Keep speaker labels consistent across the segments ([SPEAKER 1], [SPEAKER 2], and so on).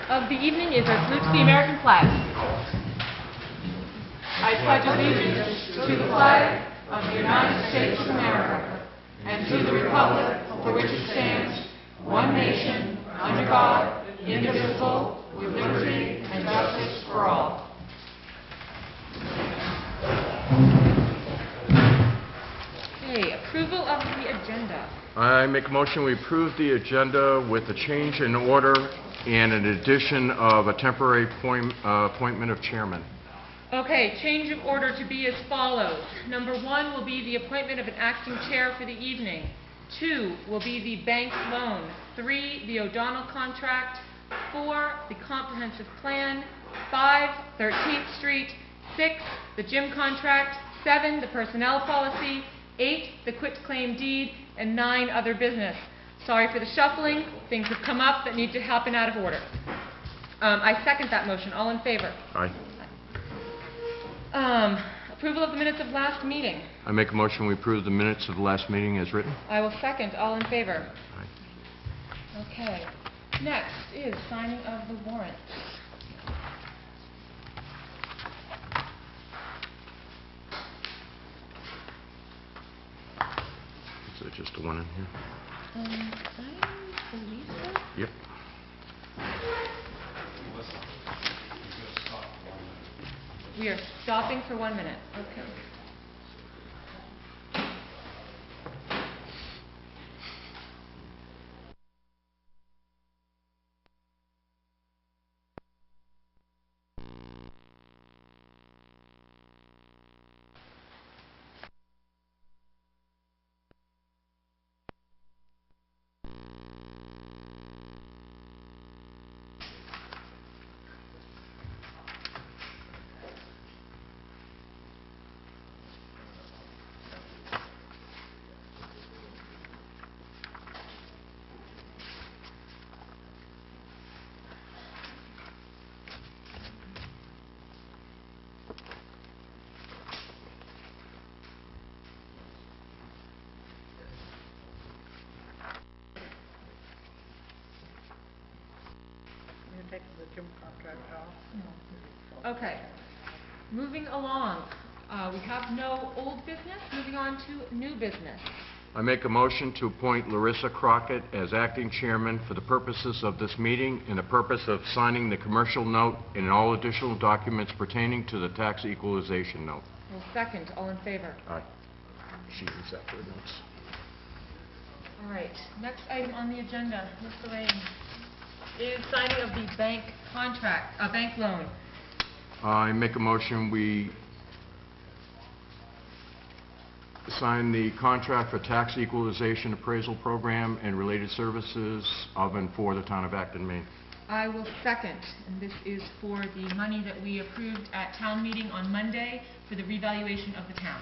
[SPEAKER 1] of the evening is our salute to the American flag. I pledge allegiance to the flag of the United States of America and to the republic for which it stands, one nation, under God, indivisible, with liberty and justice for all. Okay, approval of the agenda.
[SPEAKER 2] I make a motion we approve the agenda with a change in order and an addition of a temporary appointment of chairman.
[SPEAKER 1] Okay, change of order to be as follows. Number 1 will be the appointment of an acting chair for the evening. 2 will be the bank loan. 3, the O'Donnell contract. 4, the comprehensive plan. 5, 13th Street. 6, the gym contract. 7, the personnel policy. 8, the quitclaim deed. And 9, other business. Sorry for the shuffling. Things have come up that need to happen out of order. I second that motion. All in favor?
[SPEAKER 2] Aye.
[SPEAKER 1] Approval of the minutes of last meeting.
[SPEAKER 2] I make a motion we approve the minutes of the last meeting as written.
[SPEAKER 1] I will second. All in favor?
[SPEAKER 2] Aye.
[SPEAKER 1] Okay. Next is signing of the warrants.
[SPEAKER 2] Is there just the one in here?
[SPEAKER 1] I believe so.
[SPEAKER 2] Yep.
[SPEAKER 1] We are stopping for 1 minute. Okay.
[SPEAKER 3] Take the gym contract off.
[SPEAKER 1] Okay. Moving along. We have no old business. Moving on to new business.
[SPEAKER 2] I make a motion to appoint Larissa Crockett as acting chairman for the purposes of this meeting and the purpose of signing the commercial note and all additional documents pertaining to the tax equalization note.
[SPEAKER 1] Well, second. All in favor?
[SPEAKER 2] Aye. She reads that for the notes.
[SPEAKER 1] All right. Next item on the agenda, Mr. Lane, is signing of the bank contract, bank loan.
[SPEAKER 2] I make a motion we sign the contract for tax equalization appraisal program and related services of and for the town of Acton, Maine.
[SPEAKER 1] I will second, and this is for the money that we approved at town meeting on Monday for the revaluation of the town.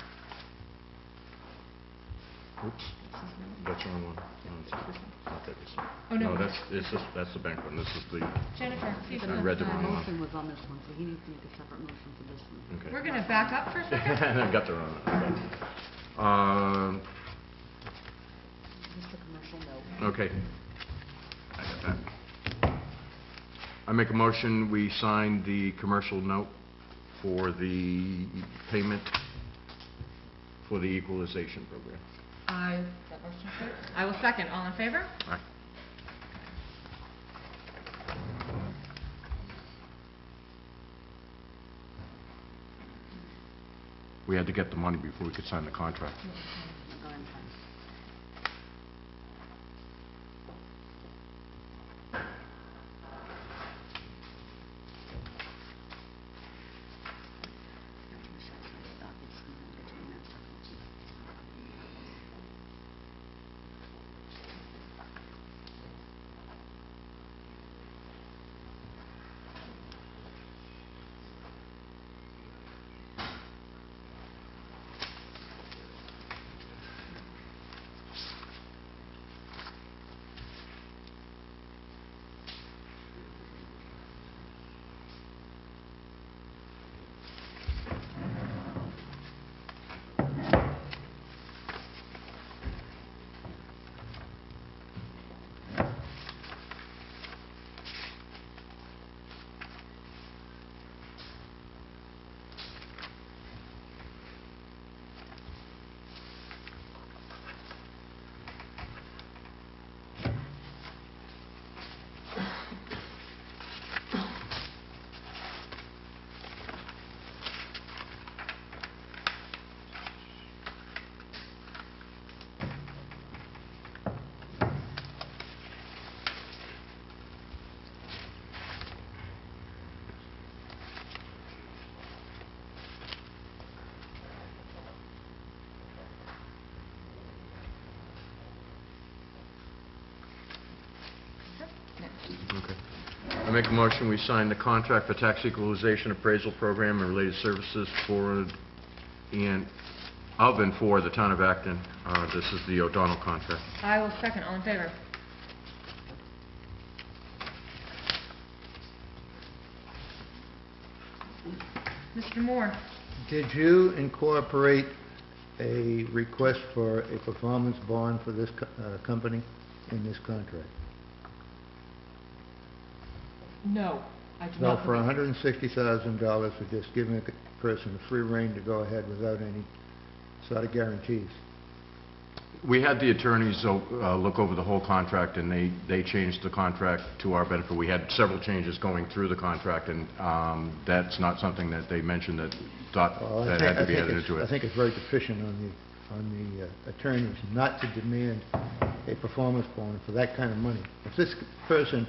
[SPEAKER 2] Oops, that's the wrong one. No, it's not that one.
[SPEAKER 1] Oh, no.
[SPEAKER 2] No, that's the bank one. This is the,
[SPEAKER 1] Jennifer, please.
[SPEAKER 2] I read the wrong one.
[SPEAKER 3] motion was on this one, so he needs to make a separate motion for this one.
[SPEAKER 2] Okay.
[SPEAKER 1] We're going to back up for a second.
[SPEAKER 2] I got the wrong one.
[SPEAKER 3] Just a commercial note.
[SPEAKER 2] Okay. I got that. I make a motion we sign the commercial note for the payment for the equalization program.
[SPEAKER 1] I will second. All in favor?
[SPEAKER 2] Aye. We had to get the money before we could sign the contract. make a motion, we sign the contract for tax equalization appraisal program and related services for and of and for the town of Acton. This is the O'Donnell contract.
[SPEAKER 1] I will second. All in favor? Mr. Moore?
[SPEAKER 4] Did you incorporate a request for a performance bond for this company in this contract?
[SPEAKER 1] No, I do
[SPEAKER 4] So
[SPEAKER 1] not.
[SPEAKER 4] for
[SPEAKER 1] believe-
[SPEAKER 4] $160,000, we're just giving a person free rein to go ahead without any sort of guarantees?
[SPEAKER 2] We had the attorneys look over the whole contract, and they changed the contract to our benefit. We had several changes going through the contract, and that's not something that they mentioned that thought
[SPEAKER 4] Well,
[SPEAKER 2] that had to be added into
[SPEAKER 4] I
[SPEAKER 2] it.
[SPEAKER 4] think it's very deficient on the attorneys not to demand a performance bond for that kind of money. If this person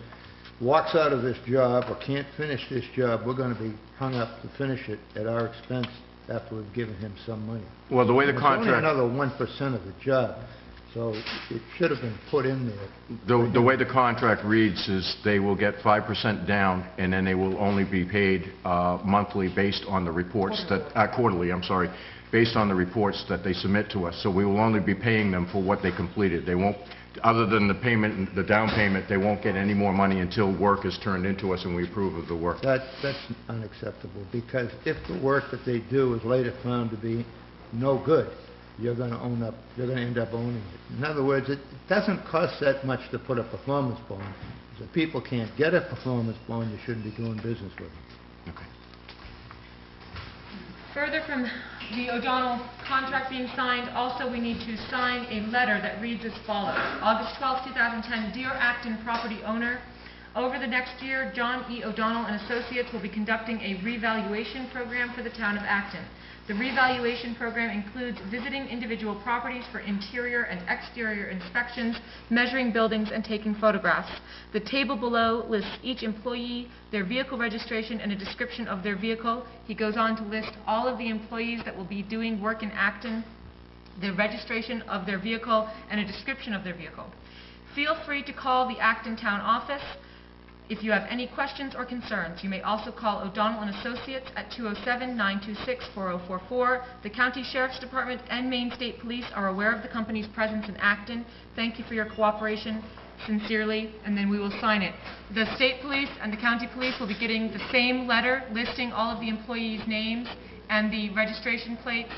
[SPEAKER 4] walks out of this job or can't finish this job, we're going to be hung up to finish it at our expense after we've given him some money.
[SPEAKER 2] Well, the way the
[SPEAKER 4] And it's only
[SPEAKER 2] contract...
[SPEAKER 4] another 1% of the job, so it should have been put in there.
[SPEAKER 2] The way the contract reads is they will get 5% down, and then they will only be paid monthly based on the reports that, quarterly, I'm sorry, based on the reports that they submit to us. So we will only be paying them for what they completed. They won't, other than the payment, the down payment, they won't get any more money until work is turned into us and we approve of the work.
[SPEAKER 4] That's unacceptable, because if the work that they do is later found to be no good, you're going to end up owning it. In other words, it doesn't cost that much to put a performance bond. If people can't get a performance bond, you shouldn't be doing business with them.
[SPEAKER 2] Okay.
[SPEAKER 1] Further from the O'Donnell contract being signed, also we need to sign a letter that reads as follows. August 12, 2010, Dear Acton property owner, over the next year, John E. O'Donnell and Associates will be conducting a revaluation program for the town of Acton. The revaluation program includes visiting individual properties for interior and exterior inspections, measuring buildings, and taking photographs. The table below lists each employee, their vehicle registration, and a description of their vehicle. He goes on to list all of the employees that will be doing work in Acton, the registration of their vehicle, and a description of their vehicle. Feel free to call the Acton Town Office if you have any questions or concerns. You may also call O'Donnell and Associates at 207-926-4044. The County Sheriff's Department and Maine State Police are aware of the company's presence in Acton. Thank you for your cooperation. Sincerely, and then we will sign it. The State Police and the County Police will be getting the same letter listing all of the employees' names and the registration plates.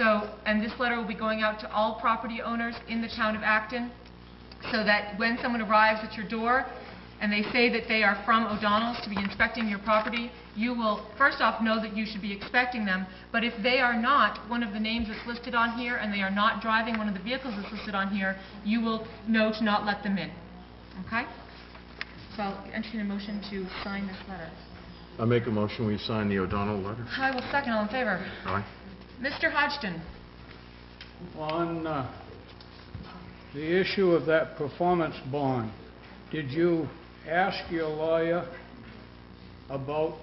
[SPEAKER 1] And this letter will be going out to all property owners in the town of Acton, so that when someone arrives at your door and they say that they are from O'Donnell's to be inspecting your property, you will first off know that you should be expecting them, but if they are not one of the names that's listed on here and they are not driving one of the vehicles that's listed on here, you will know to not let them in. Okay? So I'll entertain a motion to sign this letter.
[SPEAKER 2] I make a motion, we sign the O'Donnell letter.
[SPEAKER 1] I will second. All in favor?
[SPEAKER 2] Aye.
[SPEAKER 1] Mr. Hodgson?
[SPEAKER 3] On the issue of that performance bond, did you ask your lawyer about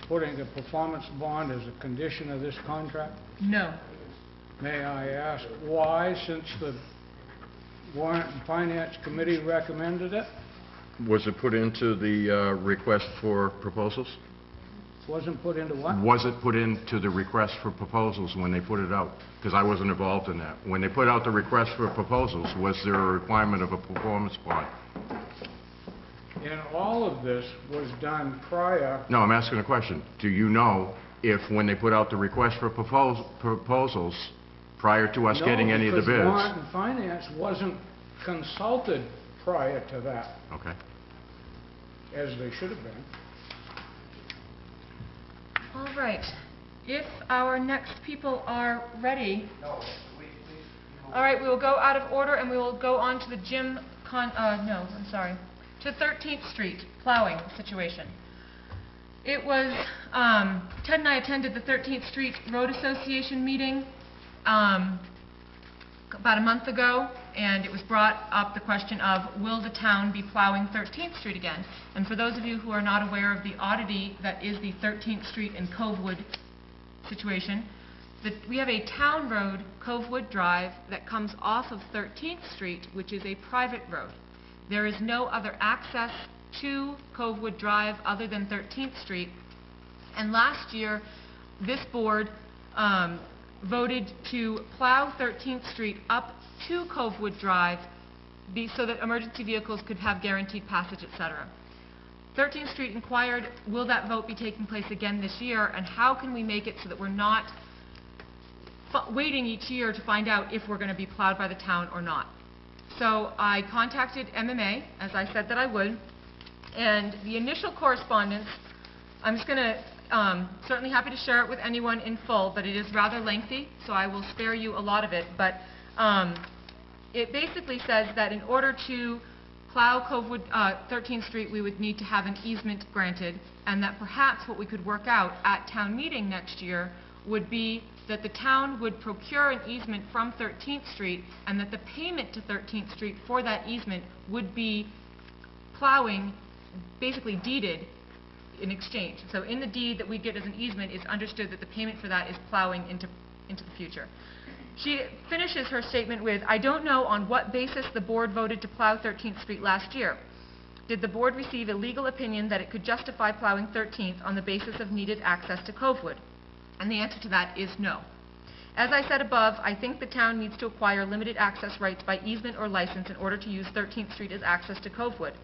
[SPEAKER 3] putting a performance bond as a condition of this contract?
[SPEAKER 1] No.
[SPEAKER 3] May I ask why, since the Warrant and Finance Committee recommended it?
[SPEAKER 2] Was it put into the request for proposals?
[SPEAKER 3] Wasn't put into what?
[SPEAKER 2] Was it put into the request for proposals when they put it out? Because I wasn't involved in that. When they put out the request for proposals, was there a requirement of a performance bond?
[SPEAKER 3] And all of this was done prior.
[SPEAKER 2] No, I'm asking a question. Do you know if when they put out the request for proposals, prior to us getting any of the
[SPEAKER 3] No,
[SPEAKER 2] bids?
[SPEAKER 3] because Warrant and Finance wasn't consulted prior to that,
[SPEAKER 2] Okay.
[SPEAKER 3] as they should have been.
[SPEAKER 1] All right. If our next people are ready. All right, we will go out of order and we will go on to the to 13th Street plowing situation. It was, Ted and I attended the 13th Street Road Association meeting about a month ago, and it was brought up the question of, will the town be plowing 13th Street again? And for those of you who are not aware of the oddity that is the 13th Street and Covewood situation, we have a town road, Covewood Drive, that comes off of 13th Street, which is a private road. There is no other access to Covewood Drive other than 13th Street. And last year, this board voted to plow 13th Street up to Covewood Drive so that emergency vehicles could have guaranteed passage, etc. 13th Street inquired, will that vote be taking place again this year, and how can we make it so that we're not waiting each year to find out if we're going to be plowed by the town or not. So I contacted MMA, as I said that I would, and the initial correspondence, I'm just going to, certainly happy to share it with anyone in full, but it is rather lengthy, so I will spare you a lot of it. But it basically says that in order to plow Covewood 13th Street, we would need to have an easement granted, and that perhaps what we could work out at town meeting next year would be that the town would procure an easement from 13th Street, and that the payment to 13th Street for that easement would be plowing, basically deeded in exchange. So in the deed that we get as an easement, it's understood that the payment for that is plowing into the future. She finishes her statement with, I don't know on what basis the board voted to plow 13th Street last year. Did the board receive a legal opinion that it could justify plowing 13th on the basis of needed access to Covewood? And the answer to that is no. As I said above, I think the town needs to acquire limited access rights by easement or license in order to use 13th Street as access to Covewood.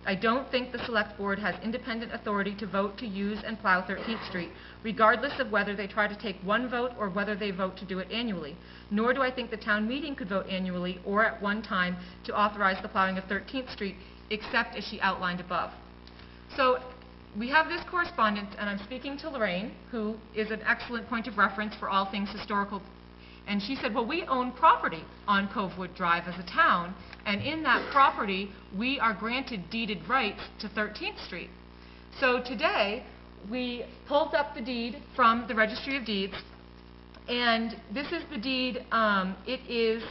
[SPEAKER 1] I don't think the Select Board has independent authority to vote to use and plow 13th Street, regardless of whether they try to take one vote or whether they vote to do it annually. Nor do I think the town meeting could vote annually or at one time to authorize the plowing of 13th Street, except as she outlined above. So we have this correspondence, and I'm speaking to Lorraine, who is an excellent point of reference for all things historical. And she said, well, we own property on Covewood Drive as a town, and in that property, we are granted deeded rights to 13th Street. So today, we pulled up the deed from the Registry of Deeds, and this is the deed. It is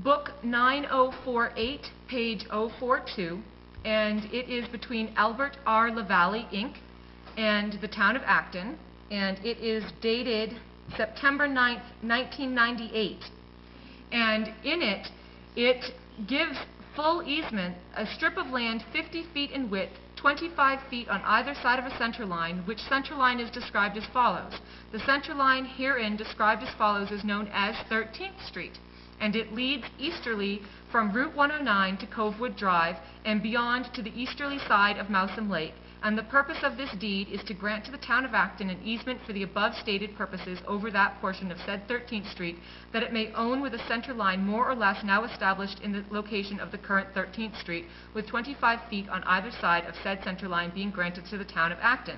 [SPEAKER 1] Book 9048, page 042, and it is between Albert R. LaValle, Inc., and the town of Acton, and it is dated September 9th, 1998. And in it, it gives full easement, a strip of land 50 feet in width, 25 feet on either side of a center line, which center line is described as follows. The center line herein described as follows is known as 13th Street, and it leads easterly from Route 109 to Covewood Drive and beyond to the easterly side of Mousom Lake. And the purpose of this deed is to grant to the town of Acton an easement for the above stated purposes over that portion of said 13th Street, that it may own with a center line more or less now established in the location of the current 13th Street, with 25 feet on either side of said center line being granted to the town of Acton.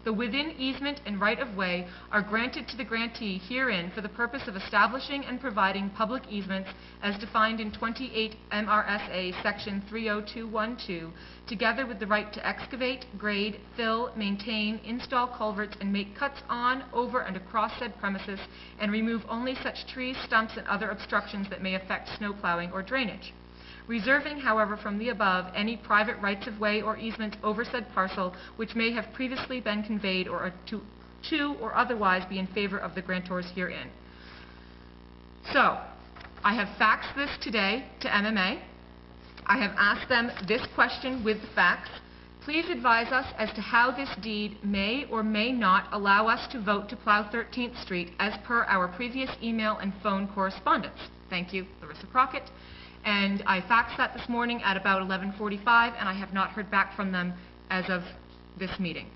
[SPEAKER 1] The within easement and right-of-way are granted to the grantee herein for the purpose of establishing and providing public easements as defined in 28 MRSA Section 30212, together with the right to excavate, grade, fill, maintain, install culverts, and make cuts on, over, and across said premises, and remove only such trees, stumps, and other obstructions that may affect snow plowing or drainage. Reserving, however, from the above any private rights-of-way or easements over said parcel which may have previously been conveyed or to or otherwise be in favor of the grantors herein. So, I have faxed this today to MMA. I have asked them this question with the facts. Please advise us as to how this deed may or may not allow us to vote to plow 13th Street as per our previous email and phone correspondence. Thank you, Larissa Crockett. And I faxed that this morning at about 11:45, and I have not heard back from them as of this meeting.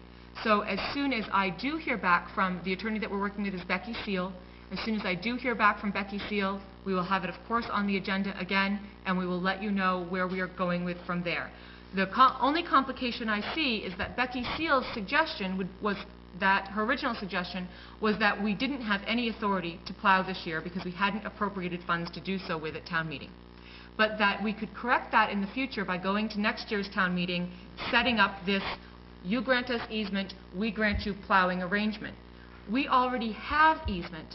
[SPEAKER 1] So as soon as I do hear back from the attorney that we're working with is Becky Seal, as soon as I do hear back from Becky Seal, we will have it, of course, on the agenda again, and we will let you know where we are going with from there. The only complication I see is that Becky Seal's suggestion was that her original suggestion was that we didn't have any authority to plow this year because we hadn't appropriated funds to do so with at town meeting. But that we could correct that in the future by going to next year's town meeting, setting up this, you grant us easement, we grant you plowing arrangement. We already have easement,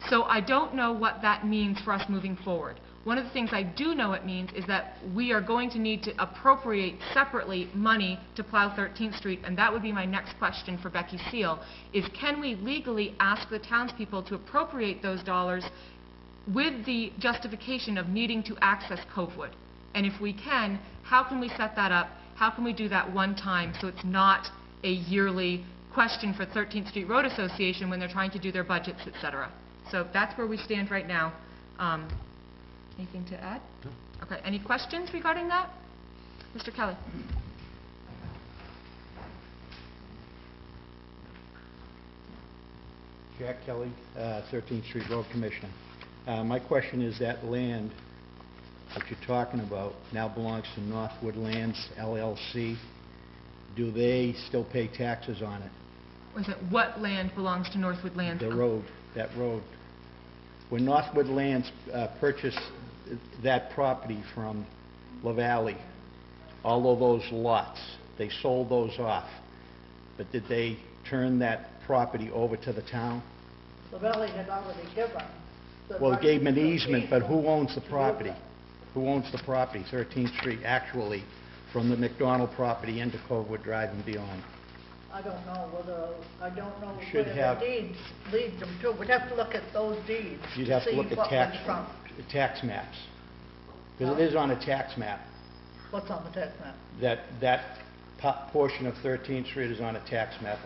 [SPEAKER 1] so I don't know what that means for us moving forward. One of the things I do know it means is that we are going to need to appropriate separately money to plow 13th Street, and that would be my next question for Becky Seal, is can we legally ask the townspeople to appropriate those dollars with the justification of needing to access Covewood? And if we can, how can we set that up? How can we do that one time so it's not a yearly question for 13th Street Road Association when they're trying to do their budgets, et cetera? So that's where we stand right now. Anything to add? No. Okay, any questions regarding that? Mr. Kelly?
[SPEAKER 5] Jack Kelly, 13th Street Road Commissioner. My question is, that land that you're talking about now belongs to Northwood Lands LLC. Do they still pay taxes on it?
[SPEAKER 1] Was it what land belongs to Northwood Lands?
[SPEAKER 5] The road, that road. When Northwood Lands purchased that property from LaValle, all of those lots, they sold those off. But did they turn that property over to the town?
[SPEAKER 6] The valley had already given.
[SPEAKER 5] Well, it gave them an easement, but who owns the property? Who owns the property, 13th Street, actually, from the McDonald property into Covewood Drive and beyond?
[SPEAKER 6] I don't know whether, I don't know
[SPEAKER 5] You should
[SPEAKER 6] where
[SPEAKER 5] have-
[SPEAKER 6] the deeds lead them to. We'd have to look at those deeds
[SPEAKER 5] You'd have to
[SPEAKER 6] see
[SPEAKER 5] look at
[SPEAKER 6] what
[SPEAKER 5] tax,
[SPEAKER 6] went from.
[SPEAKER 5] tax maps. Because it is on a tax map.
[SPEAKER 6] What's on the tax map?
[SPEAKER 5] That portion of 13th Street is on a tax map.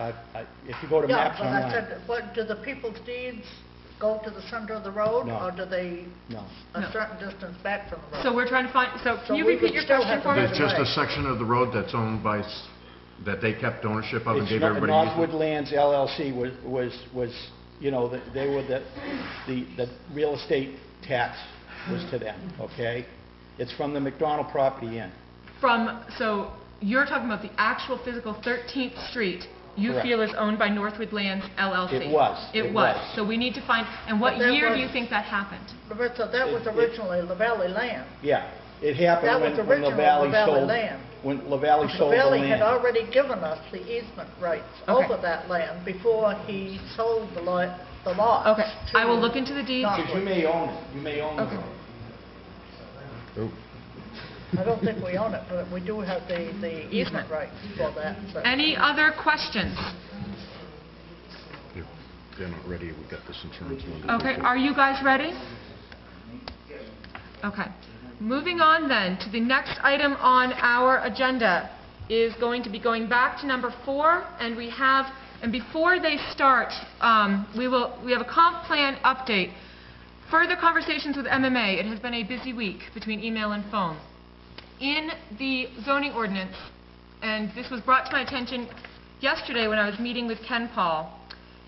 [SPEAKER 5] If you go to
[SPEAKER 6] Yeah,
[SPEAKER 5] maps
[SPEAKER 6] but I
[SPEAKER 5] online.
[SPEAKER 6] said, what, do the people's deeds go to the center of the road?
[SPEAKER 5] No.
[SPEAKER 6] Or do they
[SPEAKER 5] No.
[SPEAKER 6] a
[SPEAKER 1] No.
[SPEAKER 6] certain distance back from the road?
[SPEAKER 1] So we're trying to find, so
[SPEAKER 6] So
[SPEAKER 1] can you
[SPEAKER 6] we
[SPEAKER 1] repeat
[SPEAKER 6] would
[SPEAKER 1] your
[SPEAKER 6] still
[SPEAKER 1] question
[SPEAKER 6] have
[SPEAKER 1] for
[SPEAKER 6] to
[SPEAKER 1] me?
[SPEAKER 2] There's just
[SPEAKER 6] Right.
[SPEAKER 2] a section of the road that's owned by, that they kept ownership of and
[SPEAKER 5] It's
[SPEAKER 2] gave
[SPEAKER 5] not-
[SPEAKER 2] everybody
[SPEAKER 5] Northwood
[SPEAKER 2] easement?
[SPEAKER 5] Lands LLC was, you know, they were the real estate tax was to them, okay? It's from the McDonald property in.
[SPEAKER 1] So you're talking about the actual physical 13th Street you
[SPEAKER 5] Correct.
[SPEAKER 1] feel is owned by Northwood Lands LLC?
[SPEAKER 5] It was.
[SPEAKER 1] It
[SPEAKER 5] It
[SPEAKER 1] was.
[SPEAKER 5] was.
[SPEAKER 1] So we need to find, and what
[SPEAKER 6] But that
[SPEAKER 1] year do
[SPEAKER 6] was-
[SPEAKER 1] you think that happened?
[SPEAKER 6] Larissa, that was
[SPEAKER 5] It-
[SPEAKER 6] originally LaValle land.
[SPEAKER 5] Yeah, it happened
[SPEAKER 6] That
[SPEAKER 5] when
[SPEAKER 6] was
[SPEAKER 5] when
[SPEAKER 6] original
[SPEAKER 5] LaValle
[SPEAKER 6] LaValle
[SPEAKER 5] sold,
[SPEAKER 6] land.
[SPEAKER 5] when LaValle sold the
[SPEAKER 6] LaValle had
[SPEAKER 5] land.
[SPEAKER 6] already given us the easement rights
[SPEAKER 1] Okay.
[SPEAKER 6] over that land before he sold the lot.
[SPEAKER 1] Okay, I will look into the deeds.
[SPEAKER 6] Not-
[SPEAKER 5] Because you may own it, you may own the
[SPEAKER 1] Okay.
[SPEAKER 5] road.
[SPEAKER 2] Oh,
[SPEAKER 6] I don't think we own it, but we do have the easement rights for that. So.
[SPEAKER 1] Any other questions?
[SPEAKER 2] if they're not ready, we got this insurance one.
[SPEAKER 1] Okay, are you guys ready? Okay. Moving on then to the next item on our agenda is going to be going back to number 4, and before they start, we have a comp plan update. Further conversations with MMA. It has been a busy week between email and phone. In the zoning ordinance, and this was brought to my attention yesterday when I was meeting with Ken Paul,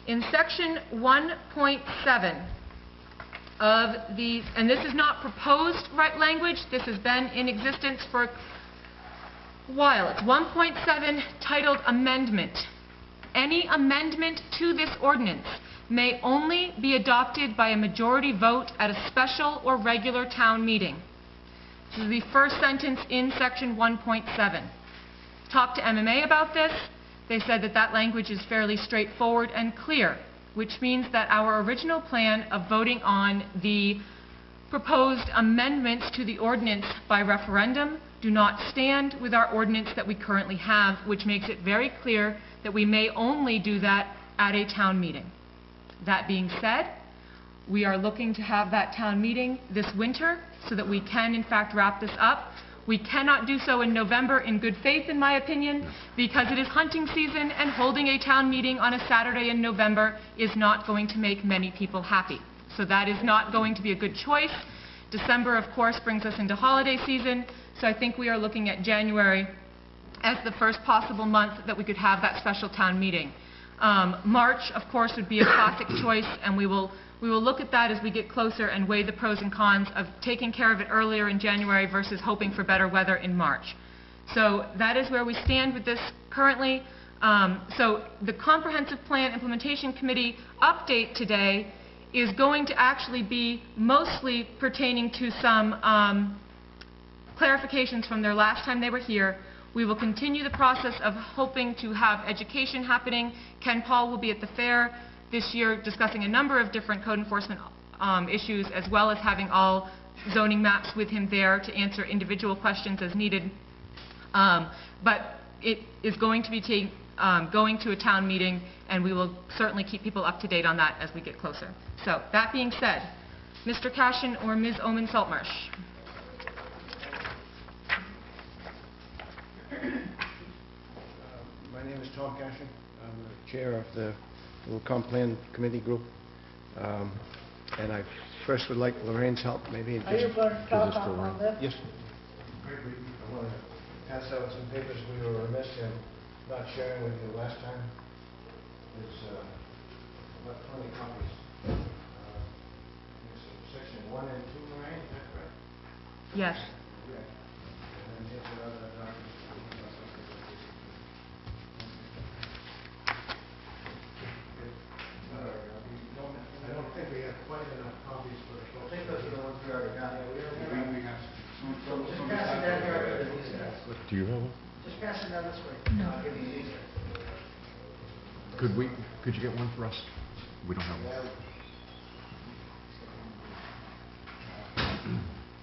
[SPEAKER 1] in section 1.7 of the, and this is not proposed language, this has been in existence for a while. It's 1.7 titled Amendment. Any amendment to this ordinance may only be adopted by a majority vote at a special or regular town meeting. This is the first sentence in section 1.7. Talked to MMA about this. They said that that language is fairly straightforward and clear, which means that our original plan of voting on the proposed amendments to the ordinance by referendum do not stand with our ordinance that we currently have, which makes it very clear that we may only do that at a town meeting. That being said, we are looking to have that town meeting this winter so that we can, in fact, wrap this up. We cannot do so in November in good faith, in my opinion, because it is hunting season, and holding a town meeting on a Saturday in November is not going to make many people happy. So that is not going to be a good choice. December, of course, brings us into holiday season, so I think we are looking at January as the first possible month that we could have that special town meeting. March, of course, would be a classic choice, and we will look at that as we get closer and weigh the pros and cons of taking care of it earlier in January versus hoping for better weather in March. So that is where we stand with this currently. So the Comprehensive Plan Implementation Committee update today is going to actually be mostly pertaining to some clarifications from their last time they were here. We will continue the process of hoping to have education happening. Ken Paul will be at the fair this year discussing a number of different code enforcement issues, as well as having all zoning maps with him there to answer individual questions as needed. But it is going to be going to a town meeting, and we will certainly keep people up to date on that as we get closer. So that being said, Mr. Cashin or Ms. Omen Saltmarsh?
[SPEAKER 7] name is Tom Cashin. I'm the chair of the Little Comp Plan Committee Group. And I first would like Lorraine's help, maybe in
[SPEAKER 6] Are you
[SPEAKER 7] just...
[SPEAKER 6] going to talk
[SPEAKER 2] still
[SPEAKER 6] on
[SPEAKER 2] on?
[SPEAKER 6] this?
[SPEAKER 7] Yes. Very briefly, I want to pass out some papers we were remiss in not sharing with you last time. There's about 20 copies. There's section 1 and 2, Lorraine, is that correct?
[SPEAKER 1] Yes.
[SPEAKER 7] Yeah. And then here's another document. I don't think we have quite enough copies for the... I think those are the ones we already got. Just pass it down here.
[SPEAKER 2] Do you have one?
[SPEAKER 6] Just pass it down this way. I'll give you these.
[SPEAKER 2] Could you get one for us? We don't have one.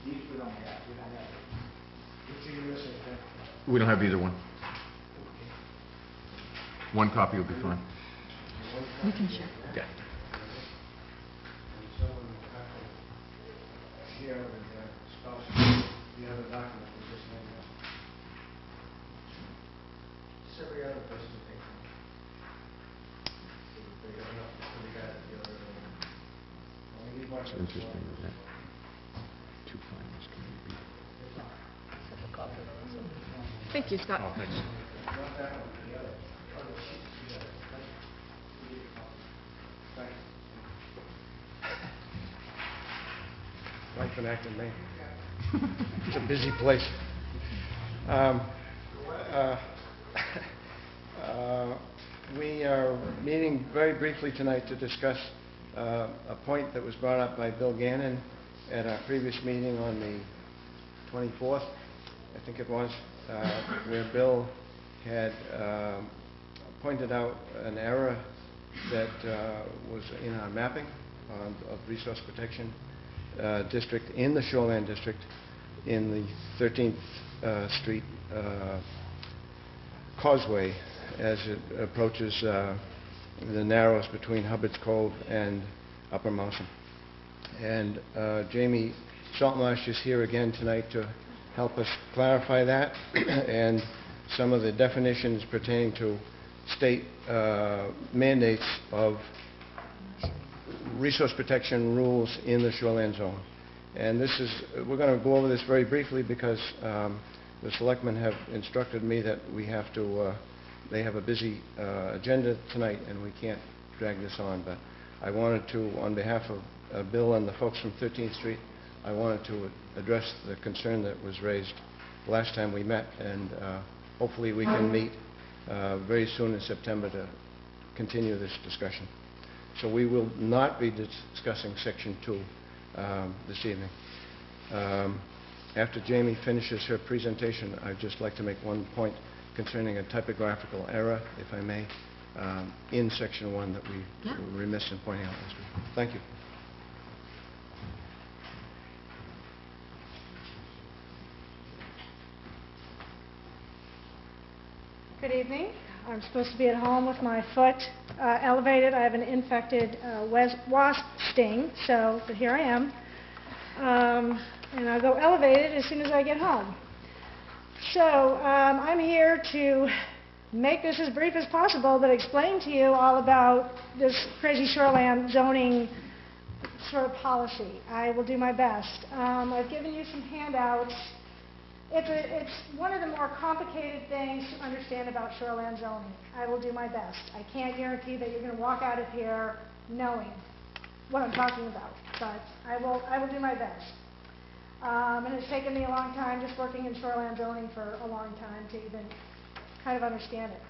[SPEAKER 7] These we don't have. Which are you missing, Ken?
[SPEAKER 2] We don't have either one. One copy will be fine.
[SPEAKER 1] We can share.
[SPEAKER 2] Yeah.
[SPEAKER 7] And someone will have to share with their spouse the other document we just made up. Just every other person to take one. They got enough, so they got it the other way. Only need one.
[SPEAKER 2] It's interesting that two finals can be beat.
[SPEAKER 1] Thank you, Scott.
[SPEAKER 2] Oh, thanks.
[SPEAKER 7] Not that one, the other. Other sheets, the other. Thank you. Life in Acton, Maine. It's a busy place. We are meeting very briefly tonight to discuss a point that was brought up by Bill Gannon at our previous meeting on the 24th, I think it was, where Bill had pointed out an error that was in our mapping of resource protection district in the Shoreland District in the 13th Street causeway as it approaches the narrows between Hubbard's Cove and Upper Mousom. And Jamie Saltmarsh is here again tonight to help us clarify that and some of the definitions pertaining to state mandates of resource protection rules in the shoreline zone. And this is, we're going to go over this very briefly because the selectmen have instructed me that we have to, they have a busy agenda tonight and we can't drag this on. But I wanted to, on behalf of Bill and the folks from 13th Street, I wanted to address the concern that was raised last time we met, and hopefully we can meet very soon in September to continue this discussion. So we will not be discussing Section 2 this evening. After Jamie finishes her presentation, I'd just like to make one point concerning a typographical error, if I may, in Section 1 that we were remiss in pointing out last week. Thank you.
[SPEAKER 8] Good evening. I'm supposed to be at home with my foot elevated. I have an infected wasp sting, but here I am. And I'll go elevated as soon as I get home. So I'm here to make this as brief as possible, but explain to you all about this crazy shoreland zoning sort of policy. I will do my best. I've given you some handouts. It's one of the more complicated things to understand about shoreland zoning. I will do my best. I can't guarantee that you're going to walk out of here knowing what I'm talking about, but I will do my best. And it's taken me a long time just working in shoreland zoning for a long time to even kind of understand it.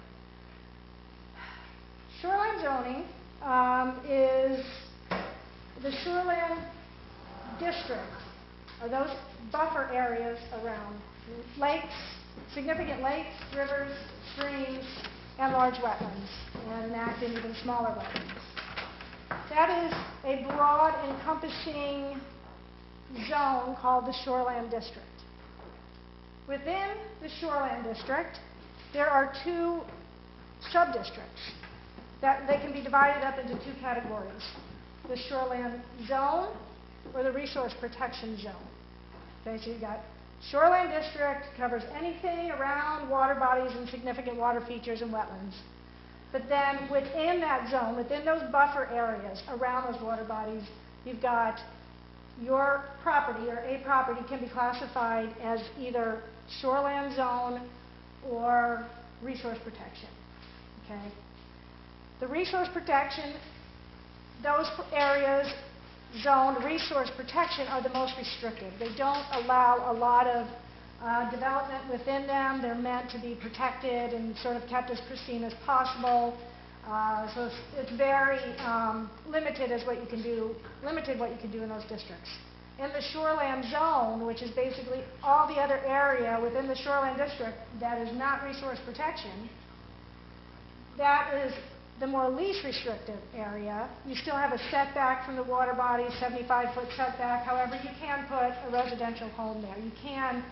[SPEAKER 8] Shoreline zoning is the shoreland district, or those buffer areas around lakes, significant lakes, rivers, streams, and large wetlands, and Acton even smaller wetlands. That is a broad, encompassing zone called the shoreland district. Within the shoreland district, there are two sub-districts that they can be divided up into two categories: the shoreland zone or the resource protection zone. Okay, so you've got Shoreland district covers anything around water bodies and significant water features and wetlands. But then within that zone, within those buffer areas around those water bodies, you've got your property or a property can be classified as either shoreland zone or resource protection. Okay? The resource protection, those areas zoned resource protection are the most restrictive. They don't allow a lot of development within them. They're meant to be protected and sort of kept as pristine as possible. So it's very limited as what you can do, limited what you can do in those districts. In the shoreland zone, which is basically all the other area within the shoreland district that is not resource protection, that is the more least restrictive area. You still have a setback from the water body, 75-foot setback. However, you can put a residential home there. You can,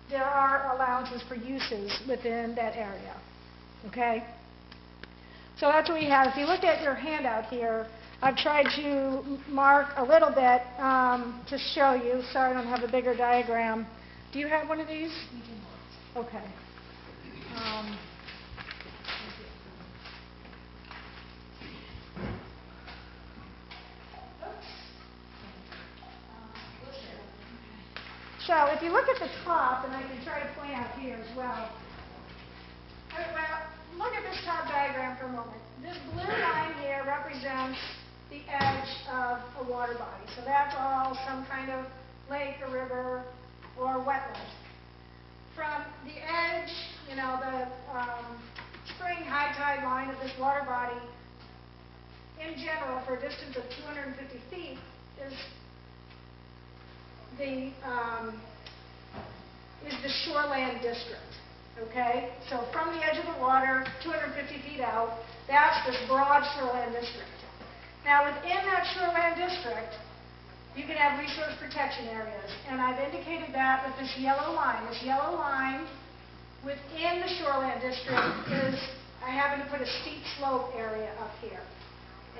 [SPEAKER 8] there are allowances for uses within that area. Okay? So that's what we have. If you look at your handout here, I've tried to mark a little bit to show you. Sorry, I don't have a bigger diagram. Do you have one of these? Okay. So if you look at the top, and I can try to point out here as well. Look at this top diagram for a moment. This blue line here represents the edge of a water body. So that's all some kind of lake or river or wetland. From the edge, you know, the spring high tide line of this water body, in general, for a distance of 250 feet, is the shoreland district. Okay? So from the edge of the water, 250 feet out, that's this broad shoreland district. Now within that shoreland district, you can have resource protection areas. And I've indicated that with this yellow line. This yellow line within the shoreland district is, I happen to put a steep slope area up here.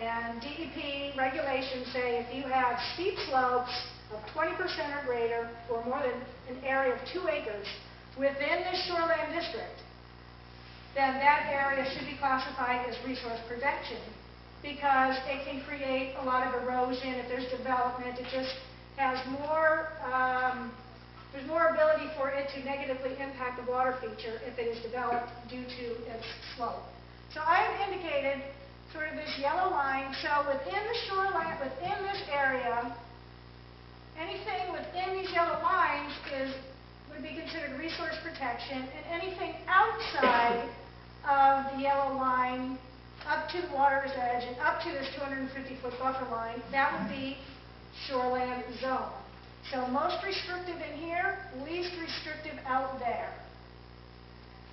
[SPEAKER 8] And DEP regulations say if you have steep slopes of 20% or greater, or more than an area of 2 acres, within the shoreland district, then that area should be classified as resource protection because it can create a lot of erosion. If there's development, it just has more, there's more ability for it to negatively impact the water feature if it is developed due to its slope. So I have indicated sort of this yellow line. So within the shoreline, within this area, anything within these yellow lines would be considered resource protection, and anything outside of the yellow line up to the water's edge and up to this 250-foot buffer line, that would be shoreland zone. So most restrictive in here, least restrictive out there.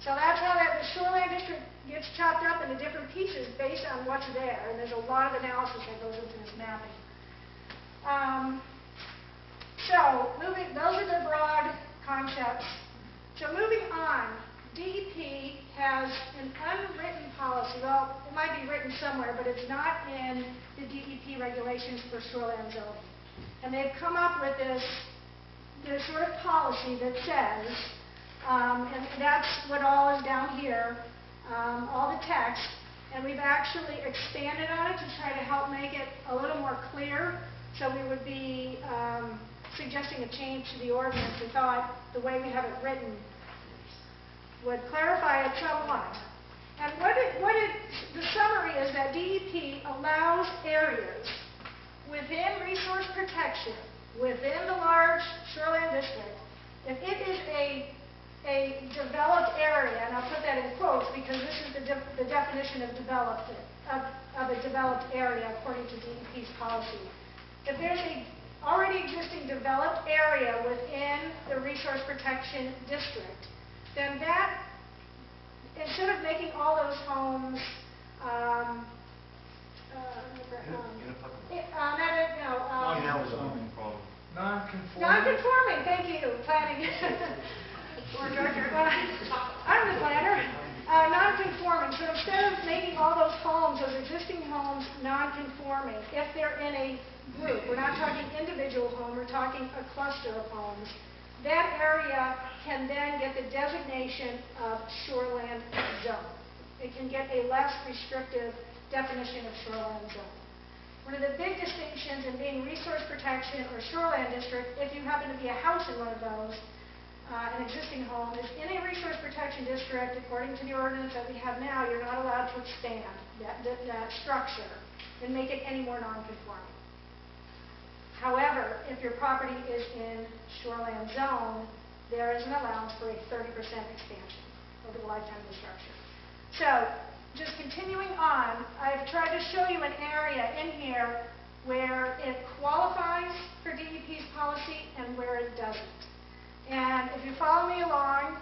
[SPEAKER 8] So that's how the shoreland district gets chopped up into different pieces based on what's there, and there's a lot of analysis that goes into this mapping. Those are the broad concepts. So moving on, DEP has an unwritten policy. Well, it might be written somewhere, but it's not in the DEP regulations for shoreland zoning. And they've come up with this sort of policy that says, and that's what all is down here, all the text, and we've actually expanded on it to try to help make it a little more clear. So we would be suggesting a change to the ordinance. We thought the way we have it written would clarify it somewhat. And the summary is that DEP allows areas within resource protection, within the large shoreland district, if it is a developed area, and I'll put that in quotes because this is the definition of developed, of a developed area according to DEP's policy. If there's a already existing developed area within the resource protection district, then that, instead of making all those homes non-conforming, thank you, planning or director, I'm the planner, non-conforming. So instead of making all those homes, those existing homes, non-conforming, if they're in a group, we're not talking individual home, we're talking a cluster of homes, that area can then get the designation of shoreland zone. It can get a less restrictive definition of shoreland zone. One of the big distinctions in being resource protection or shoreland district, if you happen to be a house in one of those, an existing home, is in a resource protection district, according to the ordinance that we have now, you're not allowed to expand that structure and make it any more non-conforming. However, if your property is in shoreland zone, there is an allowance for a 30% expansion over the lifetime of the structure. So, just continuing on, I've tried to show you an area in here where it qualifies for DEP's policy and where it doesn't. And if you follow me along,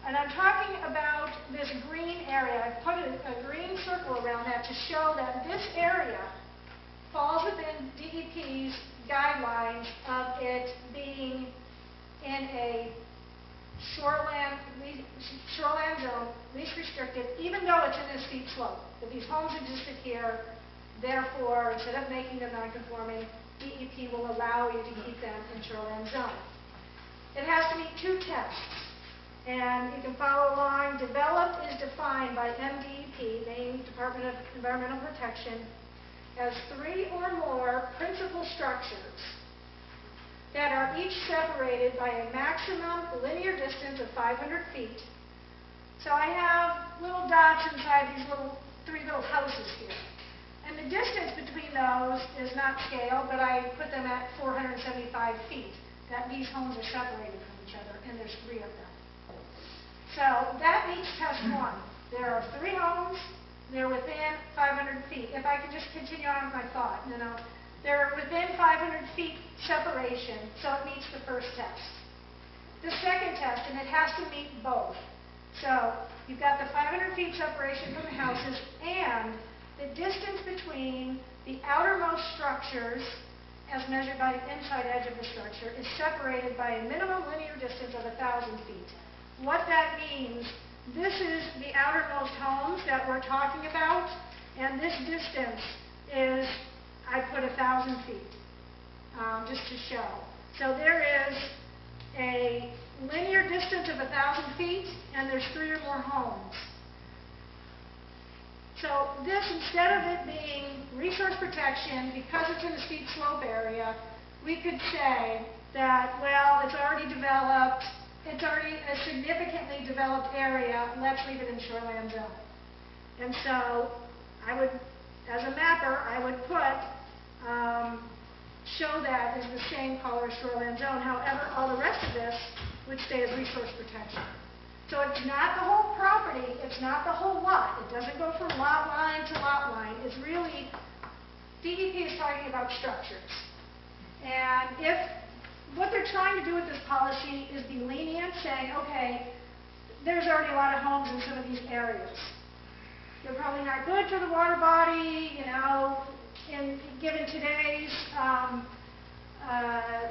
[SPEAKER 8] and I'm talking about this green area, I've put a green circle around that to show that this area falls within DEP's guidelines of it being in a shoreland zone, least restricted, even though it's in a steep slope. But these homes existed here, therefore, instead of making them non-conforming, DEP will allow you to keep them in shoreland zone. It has to meet two tests, and you can follow along. Developed is defined by MDEP, Maine Department of Environmental Protection, as 3 or more principal structures that are each separated by a maximum linear distance of 500 feet. So I have little dots inside these 3 little houses here. And the distance between those is not scaled, but I put them at 475 feet. That these homes are separated from each other, and there's 3 of them. So that meets test 1. There are 3 homes. They're within 500 feet. If I could just continue on with my thought, they're within 500 feet separation, so it meets the first test. The second test, and it has to meet both. So you've got the 500 feet separation from the houses, and the distance between the outermost structures, as measured by the inside edge of the structure, is separated by a minimum linear distance of 1,000 feet. What that means, this is the outermost homes that we're talking about, and this distance is, I put 1,000 feet, just to show. So there is a linear distance of 1,000 feet, and there's 3 or more homes. So this, instead of it being resource protection, because it's in a steep slope area, we could say that, well, it's already developed, it's already a significantly developed area, let's leave it in shoreland zone. And so I would, as a mapper, I would put, show that as the same color as shoreland zone. However, all the rest of this would stay as resource protection. So it's not the whole property, it's not the whole lot. It doesn't go from lot line to lot line. It's really, DEP is talking about structures. And if what they're trying to do with this policy is be lenient, saying, okay, there's already a lot of homes in some of these areas. They're probably not good for the water body, given today's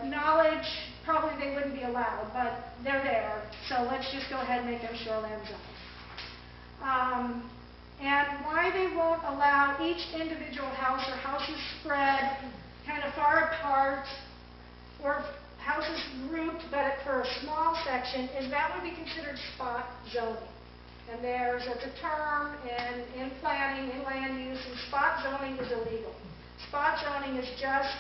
[SPEAKER 8] knowledge, probably they wouldn't be allowed, but they're there, so let's just go ahead and make them shoreland zone. And why they won't allow each individual house or houses spread kind of far apart, or houses grouped but for a small section, is that would be considered spot zoning. And it's a term in planning, in land use, and spot zoning is illegal. Spot zoning is just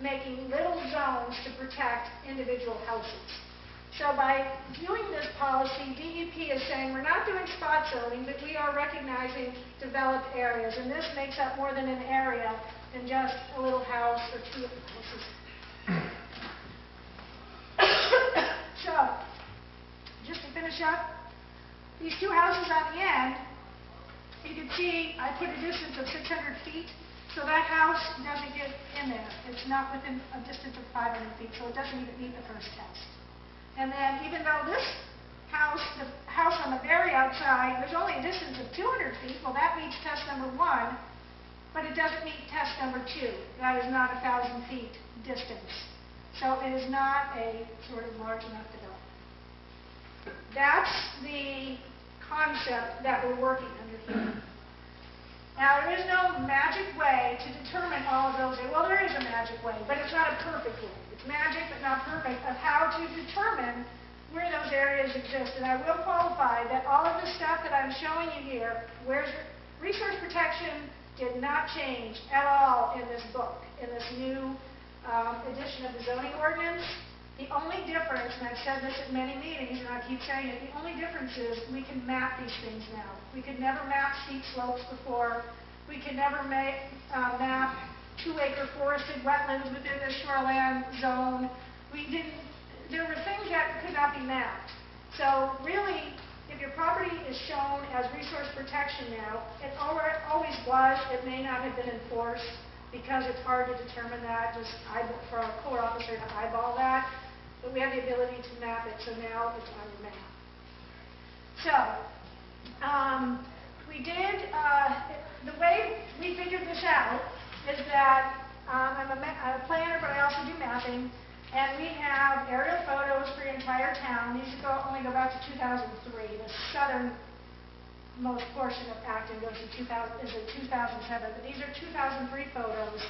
[SPEAKER 8] making little zones to protect individual houses. So by doing this policy, DEP is saying we're not doing spot zoning, but we are recognizing developed areas. And this makes up more than an area than just a little house or 2 houses. So, just to finish up, these 2 houses on the end, you can see I put a distance of 600 feet. So that house doesn't get in there. It's not within a distance of 500 feet, so it doesn't even meet the first test. And then even though this house, the house on the very outside, there's only a distance of 200 feet, well, that meets test number 1, but it doesn't meet test number 2. That is not 1,000 feet distance. So it is not a sort of large enough development. That's the concept that we're working under here. Now, there is no magic way to determine all of those. Well, there is is a magic way, but it's not a perfect way. It's magic, but not perfect, of how to determine where those areas exist. And I will qualify that all of the stuff that I'm showing you here, where's resource protection did not change at all in this book, in this new edition of the zoning ordinance. The only difference, and I've said this at many meetings, and I keep saying it, the only difference is we can map these things now. We could never map steep slopes before. We could never map 2-acre forested wetlands within the shoreland zone. There were things that could not be mapped. So really, if your property is shown as resource protection now, it always was, it may not have been enforced because it's hard to determine that, just for a code officer to eyeball that. But we have the ability to map it, so now it's on the map. So, the way we figured this out is that I'm a planner, but I also do mapping, and we have aerial photos for your entire town. These only go back to 2003. The southernmost portion of Acton goes to 2007, but these are 2003 photos.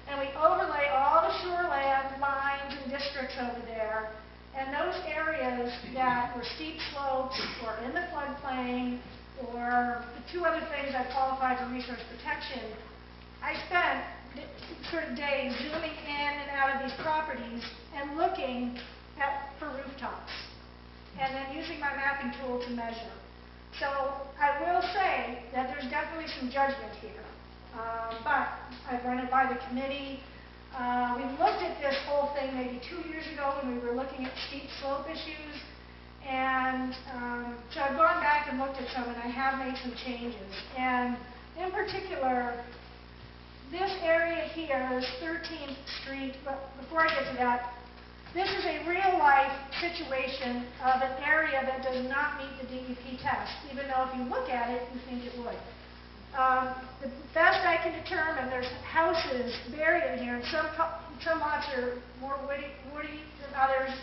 [SPEAKER 8] And we overlay all the shoreland lines and districts over there, and those areas that were steep slopes or in the floodplain, or the two other things that qualify for resource protection, I spent sort of days zooming in and out of these properties and looking for rooftops, and then using my mapping tool to measure. So I will say that there's definitely some judgment here, but I've run it by the committee. We looked at this whole thing maybe 2 years ago when we were looking at steep slope issues, and so I've gone back and looked at some, and I have made some changes. And in particular, this area here is 13th Street. But before I get to that, this is a real-life situation of an area that does not meet the DEP test, even though if you look at it, you think it would. The best I can determine, there's houses buried in here, and some lots are more woody than others.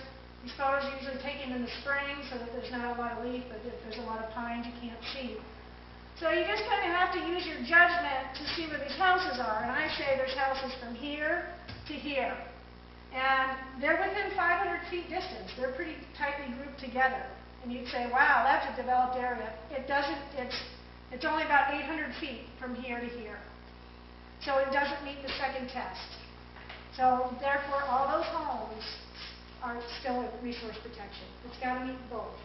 [SPEAKER 8] These photos are usually taken in the spring so that there's not a lot of leaf, but if there's a lot of pines, you can't see. So you just kind of have to use your judgment to see where these houses are. And I say there's houses from here to here. And they're within 500 feet distance. They're pretty tightly grouped together. And you'd say, wow, that's a developed area. It doesn't, it's only about 800 feet from here to here. So it doesn't meet the second test. So therefore, all those homes are still in resource protection. It's got to meet both.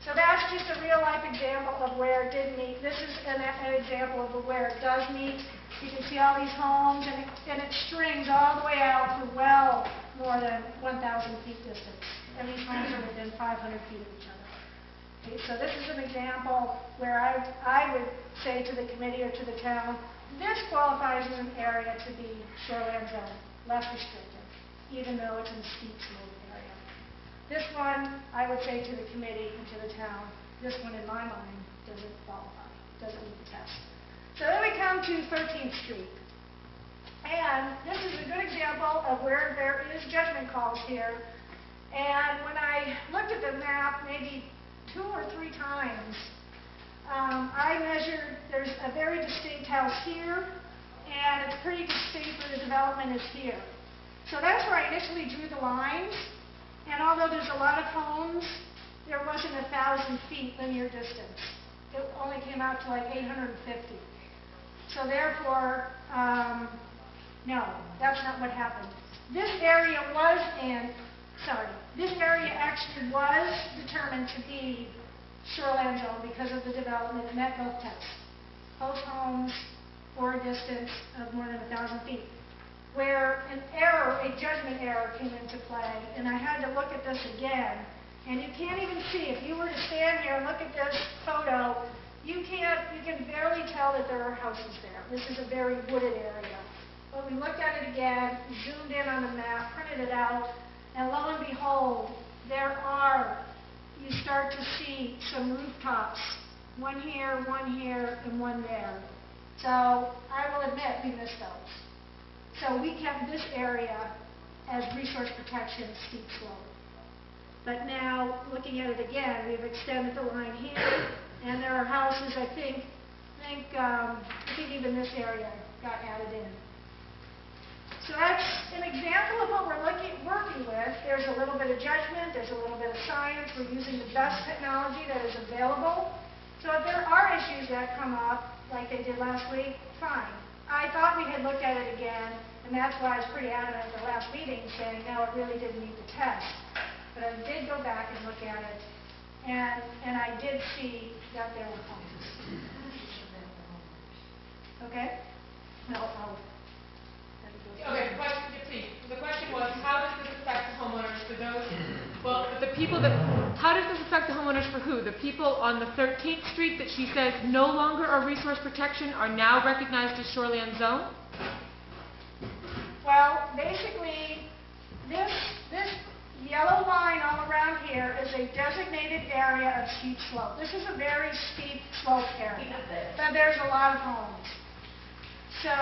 [SPEAKER 8] So that's just a real-life example of where it didn't meet. This is an example of where it does meet. You can see all these homes, and it strings all the way out to well more than 1,000 feet distance. And these homes are within 500 feet of each other. Okay, so this is an example where I would say to the committee or to the town, this qualifies as an area to be shoreline zone, less restrictive, even though it's in a steep slope area. This one, I would say to the committee and to the town, this one in my mind doesn't qualify, doesn't meet the test. So then we come to 13th Street. And this is a good example of where there is judgment calls here. And when I looked at the map maybe 2 or 3 times, I measured, there's a very distinct house here, and it's pretty distinct where the development is here. So that's where I initially drew the lines. And although there's a lot of homes, there wasn't 1,000 feet linear distance. It only came out to like 850. So therefore, no, that's not what happened. This area actually was determined to be shoreline zone because of the development. It met both tests. Both homes or a distance of more than 1,000 feet. Where a judgment error came into play, and I had to look at this again. And you can't even see, if you were to stand here and look at this photo, you can barely tell that there are houses there. This is a very wooded area. But we looked at it again, zoomed in on the map, printed it out, and lo and behold, you start to see some rooftops. One here, and one there. So I will admit we missed those. So we kept this area as resource protection steep slope. But now, looking at it again, we've extended the line here, and there are houses, I think even this area got added in. little bit of judgment, there's a little bit of science, we're using the best technology that is available. So if there are issues that come up, like they did last week, fine. I thought we had looked at it again, and that's why I was pretty adamant at the last meeting, saying, no, it really didn't need the test. But I did go back and look at it, and I did see that there were homes. Okay? No,
[SPEAKER 1] Okay, please. The question was, how does this affect the homeowners for those, well, the people that, how does this affect the homeowners for who? The people on the 13th Street that she says no longer are resource protection are now recognized as shoreline zone?
[SPEAKER 8] Well, basically, this yellow line all around here is a designated area of steep slope. This is a very steep slope area, but there's a lot of homes. So,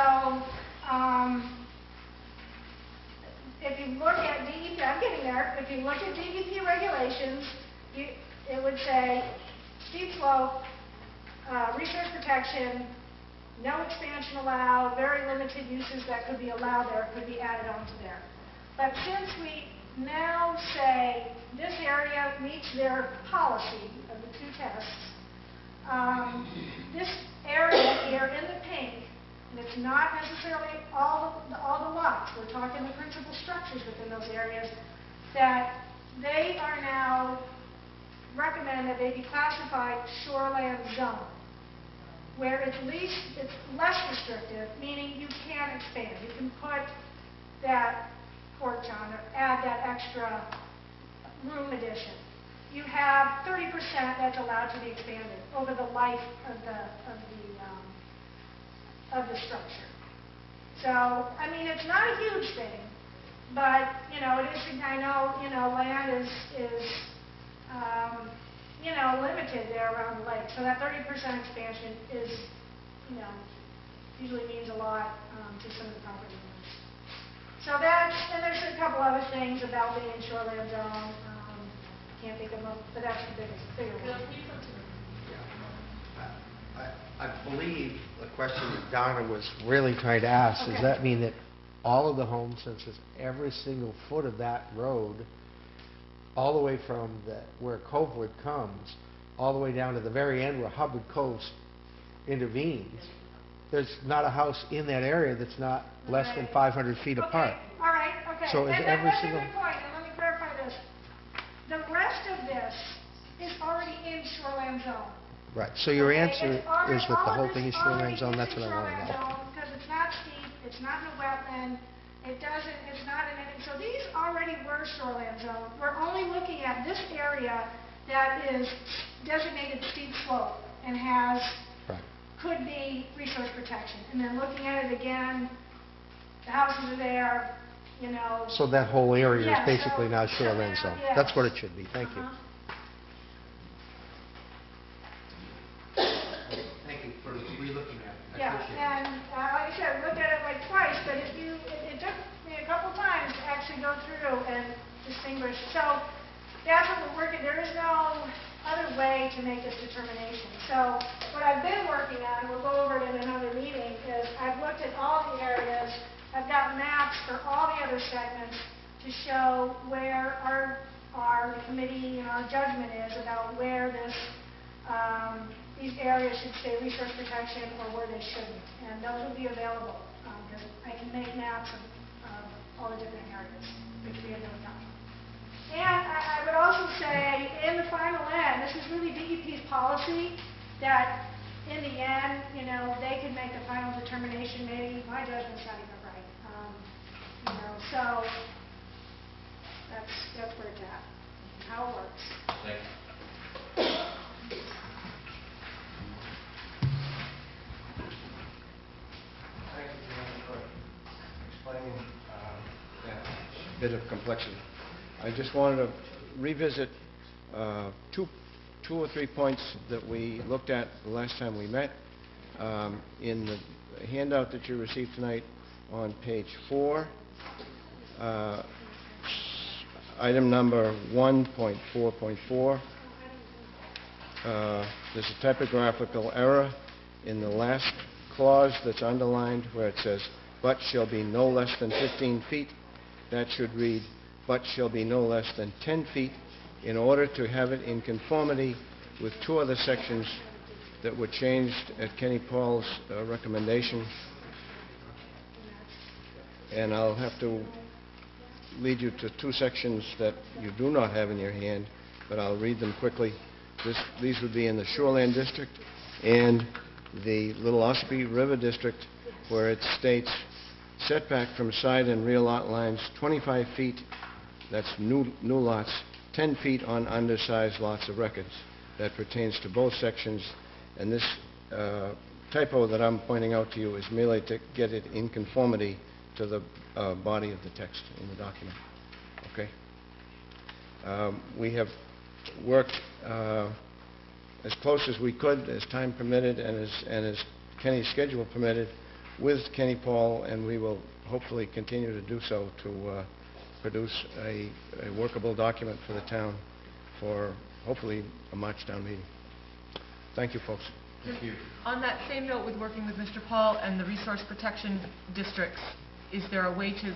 [SPEAKER 8] if you look at DEP, I'm getting there, if you look at DEP regulations, it would say steep slope, resource protection, no expansion allowed, very limited uses that could be allowed there, could be added onto there. But since we now say this area meets their policy of the two tests, this area here in the pink, and it's not necessarily all the lots, we're talking the principal structures within those areas, that they are now recommend that they be classified shoreland zone, where it's less restrictive, meaning you can expand. You can put that porch on or add that extra room addition. You have 30% that's allowed to be expanded over the life of the structure. So, I mean, it's not a huge thing, but, you know, it is, I know, you know, land is you know, limited there around the lake. So that 30% expansion is, you know, usually means a lot to some of the property owners. So that's, and there's a couple other things about being in shoreland zone. Can't think of them, but that's the bigger one.
[SPEAKER 9] I believe the question that Donna was really trying to ask,
[SPEAKER 8] Okay.
[SPEAKER 9] does that mean that all of the homes, since it's every single foot of that road, all the way from where Covewood comes, all the way down to the very end where Hubbard Coast intervenes, there's not a house in that area that's not less than 500 feet apart.
[SPEAKER 8] All right, okay.
[SPEAKER 9] So is
[SPEAKER 8] and
[SPEAKER 9] every
[SPEAKER 8] that's
[SPEAKER 9] single...
[SPEAKER 8] a good point, and let me clarify this. The rest of this is already in shoreland zone.
[SPEAKER 9] Right, so your
[SPEAKER 8] Okay,
[SPEAKER 9] answer
[SPEAKER 8] it's already-
[SPEAKER 9] is that the
[SPEAKER 8] all
[SPEAKER 9] whole
[SPEAKER 8] of
[SPEAKER 9] thing
[SPEAKER 8] this
[SPEAKER 9] is shoreline
[SPEAKER 8] already
[SPEAKER 9] zone,
[SPEAKER 8] is
[SPEAKER 9] that's
[SPEAKER 8] in
[SPEAKER 9] what I want to
[SPEAKER 8] shoreline
[SPEAKER 9] know.
[SPEAKER 8] zone, because it's not steep, it's not in a wetland, it's not in anything. So these already were shoreline zone. We're only looking at this area that is designated steep slope and
[SPEAKER 9] Right.
[SPEAKER 8] could be resource protection. And then looking at it again, the houses are there, you know.
[SPEAKER 9] So that whole area
[SPEAKER 8] Yeah,
[SPEAKER 9] is basically
[SPEAKER 8] so-
[SPEAKER 9] now shoreline
[SPEAKER 8] so now,
[SPEAKER 9] zone.
[SPEAKER 8] yes.
[SPEAKER 9] That's what it should be, thank you.
[SPEAKER 8] Uh-huh.
[SPEAKER 9] Thank you for relooking at it.
[SPEAKER 8] Yeah, and like I said, looked at it like twice, but it took me a couple times to actually go through and distinguish. So that's what we're working, there is no other way to make this determination. So what I've been working on, we'll go over it in another meeting, is I've looked at all the areas, I've got maps for all the other segments to show where our committee and our judgment is about where these areas should stay resource protection or where they shouldn't. And those will be available, because I can make maps of all the different areas, which we have no time. And I would also say, in the final end, this is really DEP's policy, that in the end, you know, they can make the final determination. Maybe my judgment's not even right. You know, so that's where it's at, how it works.
[SPEAKER 2] Thank you.
[SPEAKER 7] Thank you, Joanne, for explaining that bit of complexity. I just wanted to revisit two or three points that we looked at the last time we met. In the handout that you received tonight on page 4, item number 1.4.4, there's a typographical error in the last clause that's underlined where it says, "but shall be no less than 15 feet." That should read but shall be no less than 10 feet in order to have it in conformity with two other sections that were changed at Kenny Paul's recommendation. And I'll have to lead you to two sections that you do not have in your hand, but I'll read them quickly. These would be in the Shoreland District and the Little Ospey River District, where it states setback from side and rear lot lines 25 feet, that's new lots, 10 feet on undersized lots of records. That pertains to both sections, and this typo that I'm pointing out to you is merely to get it in conformity to the body of the text in the document. Okay? We have worked as close as we could, as time permitted, and as Kenny's schedule permitted, with Kenny Paul, and we will hopefully continue to do so to produce a workable document for the town for hopefully a March town meeting. Thank you, folks.
[SPEAKER 2] Thank you.
[SPEAKER 1] On that same note, with working with Mr. Paul and the resource protection districts, is there a way to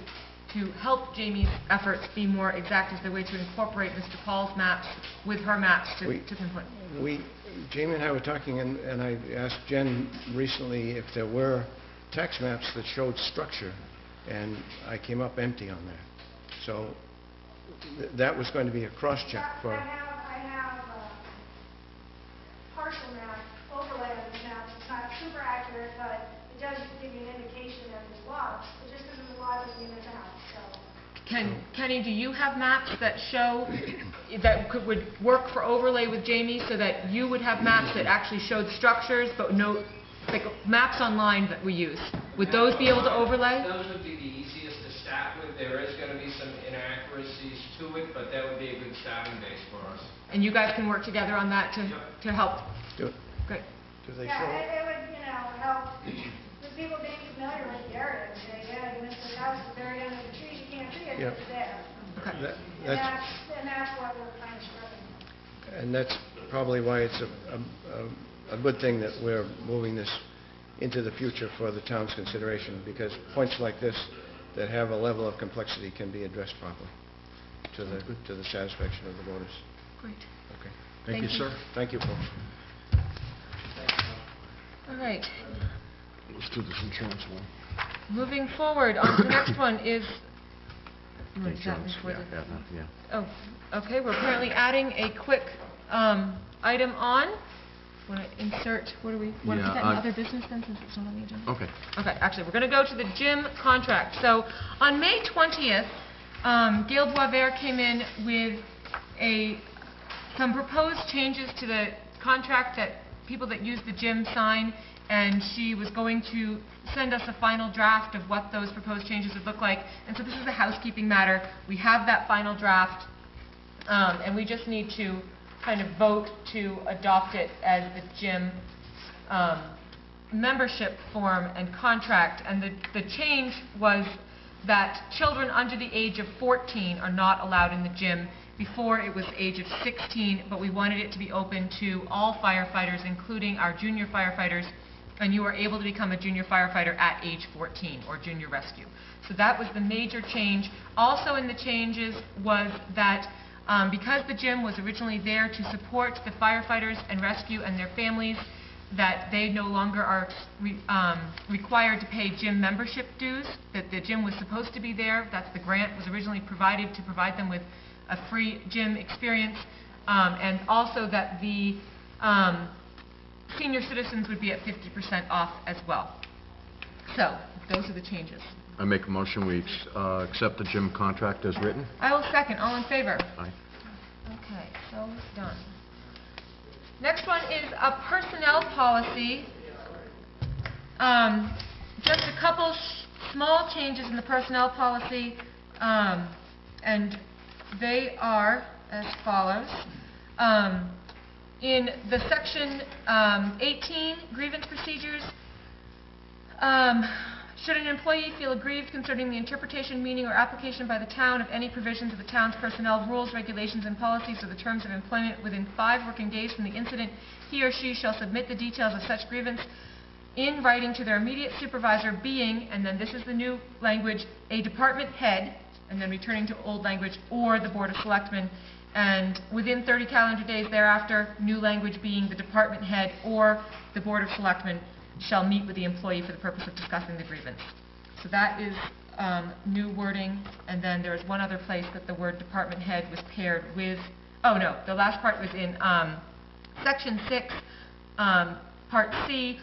[SPEAKER 1] help Jamie's efforts be more exact? Is there a way to incorporate Mr. Paul's maps with her maps to pinpoint?
[SPEAKER 7] Jamie and I were talking, and I asked Jen recently if there were tax maps that showed structure, and I came up empty on that. So that was going to be a cross-check for...
[SPEAKER 8] I have partial map, overlay on the maps. It's not super accurate, but it does give you an indication that there's lots. It just isn't a lot doesn't mean there's a house, so.
[SPEAKER 1] Kenny, do you have maps that show, that would work for overlay with Jamie, so that you would have maps that actually showed structures, but no, like maps online that we use? Would those be able to overlay?
[SPEAKER 10] Those would be the easiest to start with. There is going to be some inaccuracies to it, but that would be a good starting base for us.
[SPEAKER 1] And you guys can work together on that to help?
[SPEAKER 7] Do it.
[SPEAKER 1] Great.
[SPEAKER 7] Do they
[SPEAKER 8] Yeah,
[SPEAKER 7] show?
[SPEAKER 8] it would, help with people being familiar with the area and say, yeah, you missed this house, it's buried under the trees, you can't see it,
[SPEAKER 7] Yeah.
[SPEAKER 8] it's there.
[SPEAKER 1] Okay.
[SPEAKER 8] And that's what we're kind of struggling with.
[SPEAKER 7] And that's probably why it's a good thing that we're moving this into the future for the town's consideration, because points like this that have a level of complexity can be addressed properly to the satisfaction of the voters.
[SPEAKER 1] Great.
[SPEAKER 7] Okay.
[SPEAKER 2] Thank you, sir.
[SPEAKER 7] Thank you, folks.
[SPEAKER 1] All right.
[SPEAKER 2] Let's do this insurance one.
[SPEAKER 1] Moving forward, on to the next one is... You want to do that
[SPEAKER 2] Insurance,
[SPEAKER 1] before the-
[SPEAKER 2] yeah.
[SPEAKER 1] Oh, okay, we're currently adding a quick item on. Want to insert, what do we, want to put that in other business then, since it's not on the agenda?
[SPEAKER 2] Okay.
[SPEAKER 1] Okay, actually, we're going to go to the gym contract. So, on May 20th, Gail Boisvert came in with some proposed changes to the contract that people that use the gym sign, and she was going to send us a final draft of what those proposed changes would look like. And so this is a housekeeping matter. We have that final draft, and we just need to kind of vote to adopt it as the gym membership form and contract. And the change was that children under the age of 14 are not allowed in the gym. Before it was age of 16, but we wanted it to be open to all firefighters, including our junior firefighters, and you are able to become a junior firefighter at age 14, or junior rescue. So that was the major change. Also in the changes was that because the gym was originally there to support the firefighters and rescue and their families, that they no longer are required to pay gym membership dues, that the gym was supposed to be there. That's the grant was originally provided to provide them with a free gym experience, and also that the senior citizens would be at 50% off as well. So, those are the changes.
[SPEAKER 2] I make a motion, we accept the gym contract as written.
[SPEAKER 1] I will second. All in favor?
[SPEAKER 2] Aye.
[SPEAKER 1] Okay, so done. Next one is a personnel policy. Just a couple small changes in the personnel policy, and they are as follows. In the section 18, grievance procedures, should an employee feel aggrieved concerning the interpretation, meaning, or application by the town of any provisions of the town's personnel rules, regulations, and policies or the terms of employment within 5 working days from the incident, he or she shall submit the details of such grievance in writing to their immediate supervisor being, and then this is the new language, a department head, and then returning to old language, or the Board of Selectmen, and within 30 calendar days thereafter, new language being the department head or the Board of Selectmen shall meet with the employee for the purpose of discussing the grievance. So that is new wording, and then there is one other place that the word department head was paired with, oh no, the last part was in Section 6, Part C,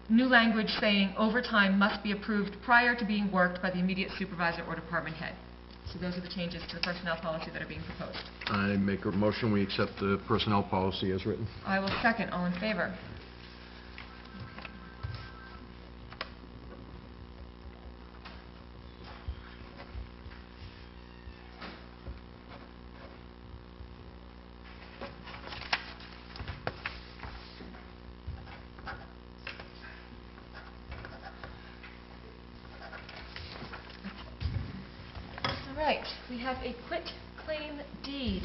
[SPEAKER 1] new language saying overtime must be approved prior to being worked by the immediate supervisor or department head. So those are the changes to the personnel policy that are being proposed.
[SPEAKER 2] I make a motion, we accept the personnel policy as written.
[SPEAKER 1] I will second. All in favor? All right, we have a quit claim deed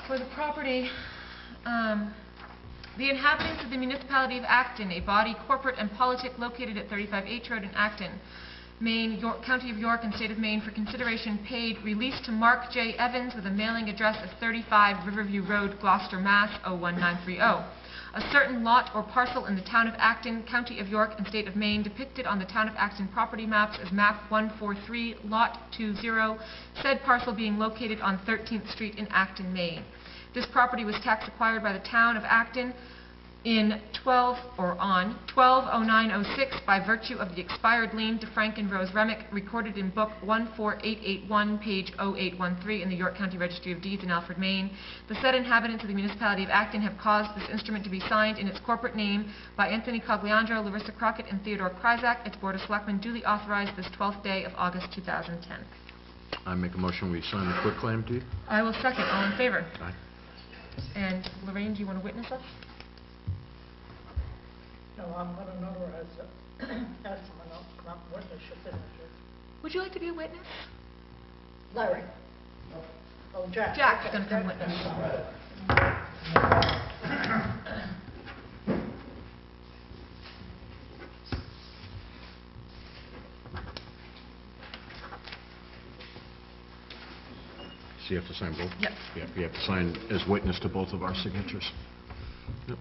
[SPEAKER 1] for the property, the inhabitants of the municipality of Acton, a body corporate and politic located at 35 H Road in Acton, Maine, York, County of York, and State of Maine, for consideration paid, released to Mark J. Evans with a mailing address of 35 Riverview Road, Gloucester, Mass. 01930. A certain lot or parcel in the town of Acton, County of York, and State of Maine, depicted on the town of Acton property maps as map 143, lot 20, said parcel being located on 13th Street in Acton, Maine. This property was tax acquired by the town of Acton in 12/09/06 by virtue of the expired lien to Frank and Rose Remick, recorded in book 14881, page 0813 in the York County Registry of Deeds in Alfred, Maine. The said inhabitants of the municipality of Acton have caused this instrument to be signed in its corporate name by Anthony Cogliandro, Larissa Crockett, and Theodore Kryzak. Its Board of Selectmen duly authorized this 12th day of August 2010.
[SPEAKER 2] I make a motion, we sign the quitclaim deed.
[SPEAKER 1] I will second. All in favor?
[SPEAKER 2] Aye.
[SPEAKER 1] And Lorraine, do you want to witness us?
[SPEAKER 6] No, I'm going to notarize it. Ask someone else to come up with witness your signature.
[SPEAKER 1] Would you like to be a witness?
[SPEAKER 6] Larry? Oh, Jack.
[SPEAKER 1] Jack's
[SPEAKER 6] Okay,
[SPEAKER 1] going to come
[SPEAKER 6] Jack.
[SPEAKER 1] witness.
[SPEAKER 2] So you have to sign both?
[SPEAKER 1] Yep.
[SPEAKER 2] Yep, you have to sign as witness to both of our signatures. Yep.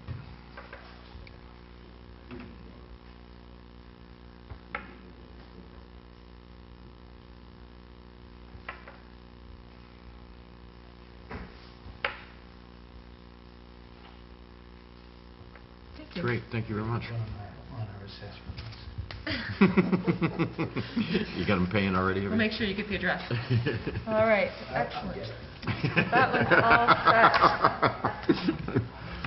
[SPEAKER 1] Thank you.
[SPEAKER 2] Great, thank you very much. You got them paying already?
[SPEAKER 1] We'll make sure you get the address. All right, excellent. That one's all set.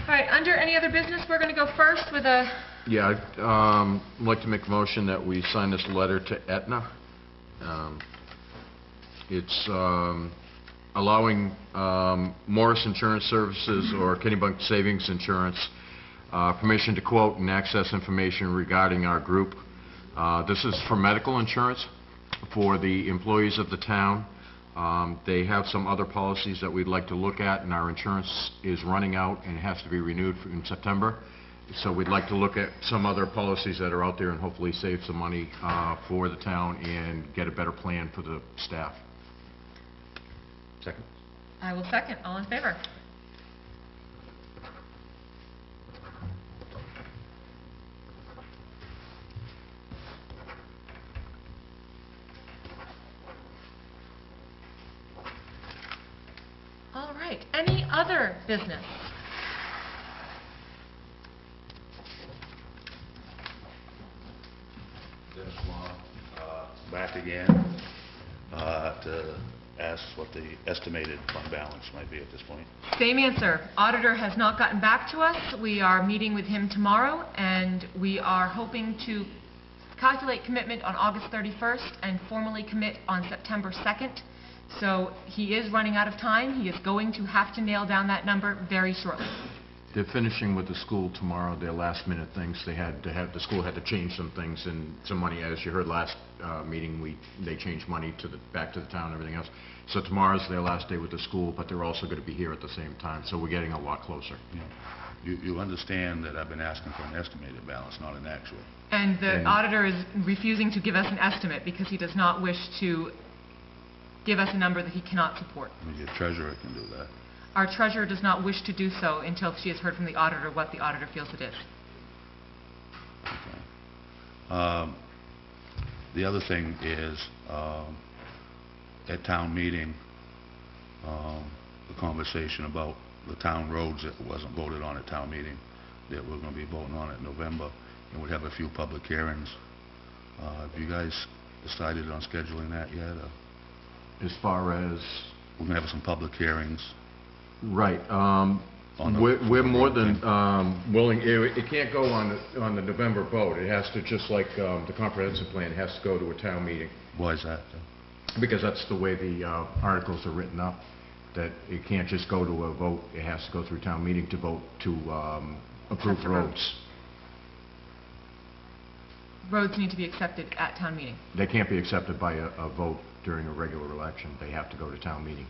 [SPEAKER 1] All right, under any other business, we're going to go first with a...
[SPEAKER 2] Yeah, I'd like to make a motion that we sign this letter to Aetna. It's allowing Morris Insurance Services or Kennebunk Savings Insurance permission to quote and access information regarding our group. This is for medical insurance for the employees of the town. They have some other policies that we'd like to look at, and our insurance is running out and it has to be renewed in September. So we'd like to look at some other policies that are out there and hopefully save some money for the town and get a better plan for the staff. Second.
[SPEAKER 1] I will second. All in favor? All right. Any other business?
[SPEAKER 11] Dennis Long, back again, to ask what the estimated fund balance might be at this point.
[SPEAKER 1] Same answer. Auditor has not gotten back to us. We are meeting with him tomorrow, and we are hoping to calculate commitment on August 31st and formally commit on September 2nd. So he is running out of time. He is going to have to nail down that number very shortly.
[SPEAKER 2] They're finishing with the school tomorrow, their last minute things. They had to have, the school had to change some things and some money, as you heard last meeting, they changed money to back to the town and everything else. So tomorrow's their last day with the school, but they're also going to be here at the same time, so we're getting a lot closer.
[SPEAKER 11] Yeah. You understand that I've been asking for an estimated balance, not an actual.
[SPEAKER 1] And the
[SPEAKER 2] And-
[SPEAKER 1] auditor is refusing to give us an estimate because he does not wish to give us a number that he cannot support.
[SPEAKER 11] I mean, your treasurer can do that.
[SPEAKER 1] Our treasurer does not wish to do so until she has heard from the auditor what the auditor feels it is.
[SPEAKER 11] Okay. The other thing is, at town meeting, the conversation about the town roads that wasn't voted on at town meeting, that we're going to be voting on in November, and we'd have a few public hearings. Have you guys decided on scheduling that yet? Or
[SPEAKER 2] As far as,
[SPEAKER 11] we're going to have some public hearings.
[SPEAKER 2] right,
[SPEAKER 11] On the-
[SPEAKER 2] we're more than willing, it can't go on the November vote. It has to, just like the comprehensive plan, it has to go to a town meeting,
[SPEAKER 11] Why is that? Though?
[SPEAKER 2] because that's the way the articles are written up, that it can't just go to a vote, it has to go through town meeting to vote to approve
[SPEAKER 1] Accept the road.
[SPEAKER 2] roads.
[SPEAKER 1] Roads need to be accepted at town meeting.
[SPEAKER 2] They can't be accepted by a vote during a regular election. They have to go to town meeting.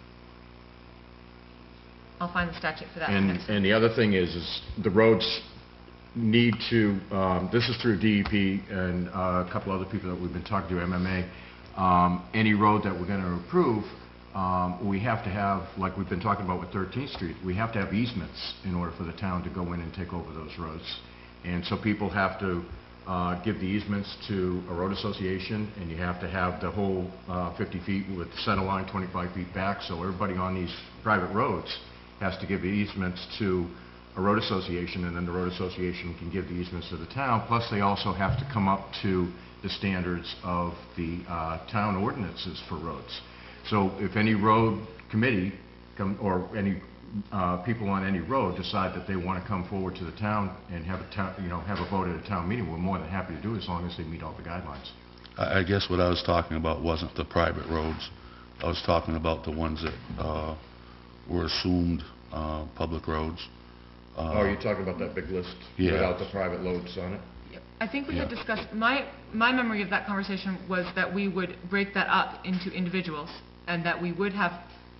[SPEAKER 1] I'll find the statute for that.
[SPEAKER 2] And the other thing is the roads need to, this is through DEP and a couple other people that we've been talking to, MMA, any road that we're going to approve, we have to have, like we've been talking about with 13th Street, we have to have easements in order for the town to go in and take over those roads. And so people have to give the easements to a road association, and you have to have the whole 50 feet with center line 25 feet back, so everybody on these private roads has to give the easements to a road association, and then the road association can give the easements to the town, plus they also have to come up to the standards of the town ordinances for roads. So if any road committee or any people on any road decide that they want to come forward to the town and have a town, have a vote at a town meeting, we're more than happy to do it as long as they meet all the guidelines.
[SPEAKER 11] I guess what I was talking about wasn't the private roads. I was talking about the ones that were assumed public roads.
[SPEAKER 2] Oh, you're talking about that big list
[SPEAKER 11] Yeah.
[SPEAKER 2] without the private loads on it?
[SPEAKER 1] I think we had
[SPEAKER 11] Yeah.
[SPEAKER 1] discussed, my memory of that conversation was that we would break that up into individuals, and that we would have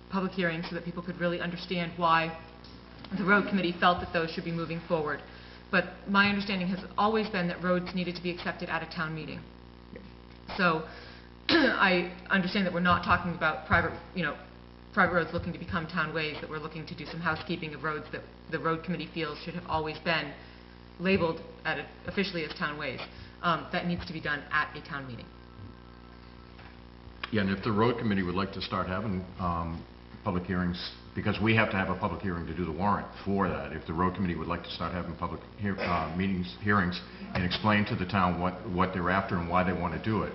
[SPEAKER 1] public hearings so that people could really understand why the road committee felt that those should be moving forward. But my understanding has always been that roads needed to be accepted at a town meeting. So I understand that we're not talking about private roads looking to become town ways, that we're looking to do some housekeeping of roads that the road committee feels should have always been labeled officially as town ways. That needs to be done at a town meeting.
[SPEAKER 2] Yeah, and if the road committee would like to start having public hearings, because we have to have a public hearing to do the warrant for that, if the road committee would like to start having public hearings and explain to the town what they're after and why they want to do it,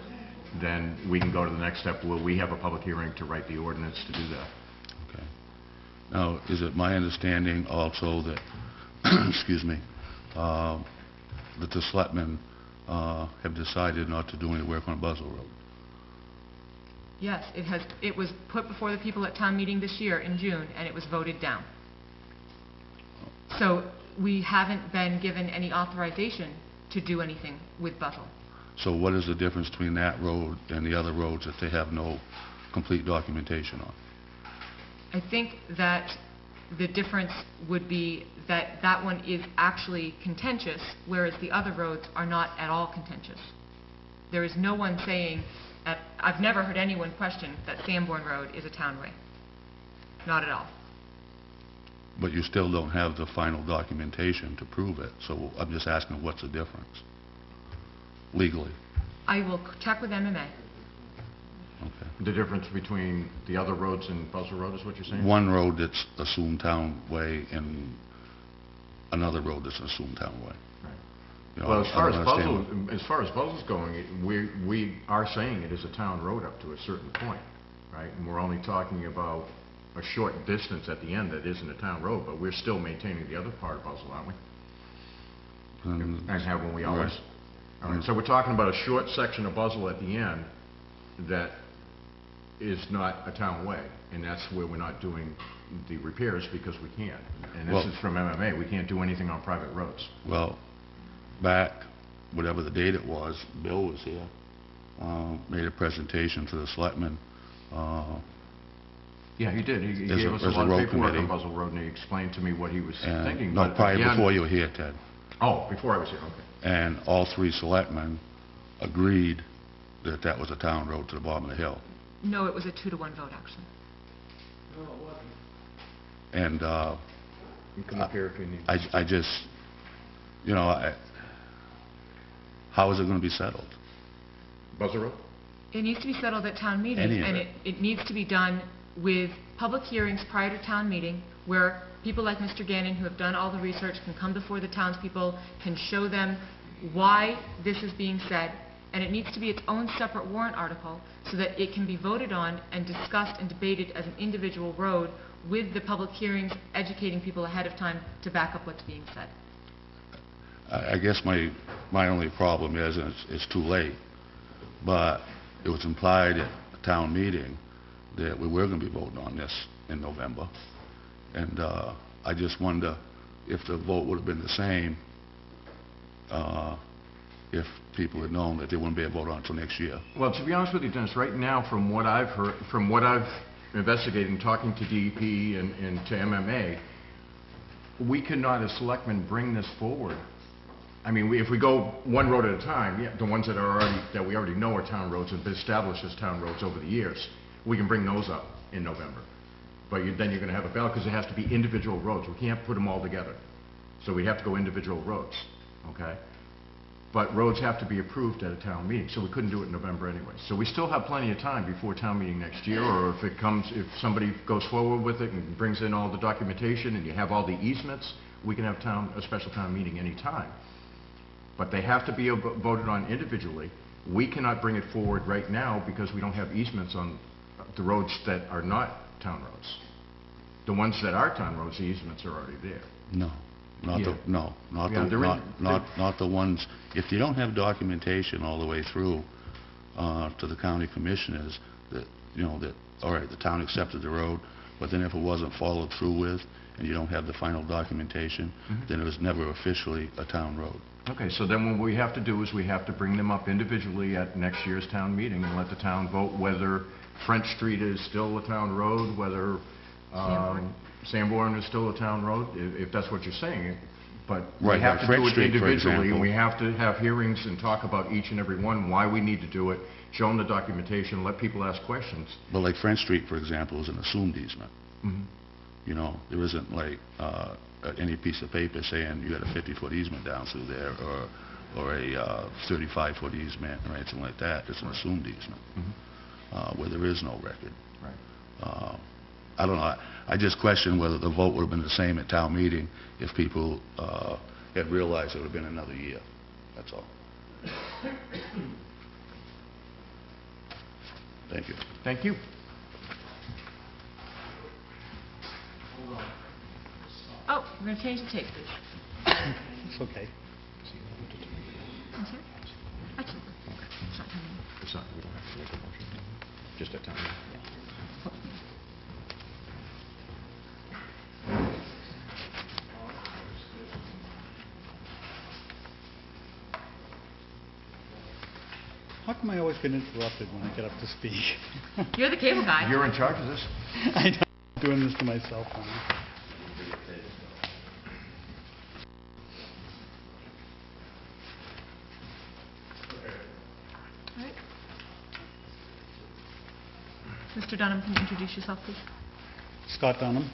[SPEAKER 2] then we can go to the next step where we have a public hearing to write the ordinance to do that.
[SPEAKER 11] Okay. Now, is it my understanding also that, excuse me, that the Selectmen have decided not to do any work on Buzzell Road?
[SPEAKER 1] Yes, it was put before the people at town meeting this year in June, and it was voted down. So we haven't been given any authorization to do anything with Buzzell.
[SPEAKER 11] So what is the difference between that road and the other roads that they have no complete documentation on?
[SPEAKER 1] I think that the difference would be that that one is actually contentious, whereas the other roads are not at all contentious. There is no one saying, I've never heard anyone question that Sanborn Road is a townway. Not at all.
[SPEAKER 11] But you still don't have the final documentation to prove it, so I'm just asking what's the difference legally?
[SPEAKER 1] I will check with MMA.
[SPEAKER 11] Okay.
[SPEAKER 2] The difference between the other roads and Buzzell Road is what you're saying?
[SPEAKER 11] One road that's assumed town way and another road that's assumed town way.
[SPEAKER 2] Right.
[SPEAKER 11] You know,
[SPEAKER 2] Well, as far
[SPEAKER 11] I
[SPEAKER 2] as
[SPEAKER 11] don't understand
[SPEAKER 2] Buzzell's going, we are saying it is a town road up to a certain point, right? And we're only talking about a short distance at the end that isn't a town road, but we're still maintaining the other part of Buzzell, aren't we? And haven't we always?
[SPEAKER 11] Right.
[SPEAKER 2] All right, so we're talking about a short section of Buzzell at the end that is not a town way, and that's where we're not doing the repairs because we can't. And this
[SPEAKER 11] Well-
[SPEAKER 2] is from MMA, we can't do anything on private roads.
[SPEAKER 11] Well, back, whatever the date it was, Bill was here, made a presentation to the Selectmen
[SPEAKER 2] Yeah, he did. He
[SPEAKER 11] As
[SPEAKER 2] gave
[SPEAKER 11] a-
[SPEAKER 2] us a
[SPEAKER 11] as a
[SPEAKER 2] lot of
[SPEAKER 11] road
[SPEAKER 2] paperwork on
[SPEAKER 11] committee.
[SPEAKER 2] Buzzell Road, and he explained to me what he was thinking,
[SPEAKER 11] No,
[SPEAKER 2] but
[SPEAKER 11] prior,
[SPEAKER 2] again...
[SPEAKER 11] before you were here, Ted.
[SPEAKER 2] Oh, before I was here, okay.
[SPEAKER 11] And all three selectmen agreed that that was a town road to the bottom of the hill.
[SPEAKER 1] No, it was a 2-to-1 vote, actually.
[SPEAKER 11] And
[SPEAKER 2] You can come up here if you need...
[SPEAKER 11] I just, you know, how is it going to be settled?
[SPEAKER 2] Buzzell Road?
[SPEAKER 1] It needs to be settled at town meeting,
[SPEAKER 11] Any of
[SPEAKER 1] and
[SPEAKER 11] it.
[SPEAKER 1] it needs to be done with public hearings prior to town meeting, where people like Mr. Gannon, who have done all the research, can come before the townspeople, can show them why this is being said, and it needs to be its own separate warrant article so that it can be voted on and discussed and debated as an individual road with the public hearings, educating people ahead of time to back up what's being said.
[SPEAKER 11] I guess my only problem is, and it's too late, but it was implied at the town meeting that we were going to be voting on this in November. And I just wonder if the vote would have been the same if people had known that they wouldn't be able to vote on it until next year.
[SPEAKER 2] Well, to be honest with you, Dennis, right now, from what I've heard, from what I've investigated and talking to DEP and to MMA, we cannot, as selectmen, bring this forward. I mean, if we go one road at a time, yeah, the ones that we already know are town roads and been established as town roads over the years, we can bring those up in November. But then you're going to have a battle because it has to be individual roads. We can't put them all together. So we have to go individual roads, okay? But roads have to be approved at a town meeting, so we couldn't do it in November anyway. So we still have plenty of time before town meeting next year, or if somebody goes forward with it and brings in all the documentation and you have all the easements, we can have a special town meeting any time. But they have to be voted on individually. We cannot bring it forward right now because we don't have easements on the roads that are not town roads. The ones that are town roads, the easements are already there.
[SPEAKER 11] No. Not
[SPEAKER 2] Yeah.
[SPEAKER 11] not the ones, if you don't have documentation all the way through to the county commissioners that, you know, that, all right, the town accepted the road, but then if it wasn't followed through with and you don't have the final documentation, then it was never officially a town road.
[SPEAKER 2] Okay, so then what we have to do is we have to bring them up individually at next year's town meeting and let the town vote whether French Street is still a town road, whether Sanborn is still a town road, if that's what you're saying. But we
[SPEAKER 11] Right,
[SPEAKER 2] have
[SPEAKER 11] like
[SPEAKER 2] to
[SPEAKER 11] French
[SPEAKER 2] do it
[SPEAKER 11] Street, for
[SPEAKER 2] individually, and
[SPEAKER 11] example.
[SPEAKER 2] we have to have hearings and talk about each and every one, why we need to do it, show them the documentation, let people ask questions.
[SPEAKER 11] But like French Street, for example, is an assumed easement.
[SPEAKER 2] Mhm.
[SPEAKER 11] You know, there isn't like any piece of paper saying you got a 50-foot easement down through there or a 35-foot easement or anything like that. It's an assumed easement where there is no record.
[SPEAKER 2] Right.
[SPEAKER 11] I don't know. I just question whether the vote would have been the same at town meeting if people had realized it would have been another year. That's all. Thank you.
[SPEAKER 2] Thank you.
[SPEAKER 1] Oh, we're going to change the tape, please.
[SPEAKER 5] It's okay.
[SPEAKER 1] I'm sorry? Actually, it's not coming.
[SPEAKER 2] It's not, we don't have to make a motion, just at town meeting.
[SPEAKER 5] How come I always get interrupted when I get up to speak?
[SPEAKER 1] You're the cable guy.
[SPEAKER 2] You're in charge of this?
[SPEAKER 5] I know, I'm doing this to myself now.
[SPEAKER 1] All right. Mr. Dunham, can you introduce yourself, please?
[SPEAKER 5] Scott Dunham.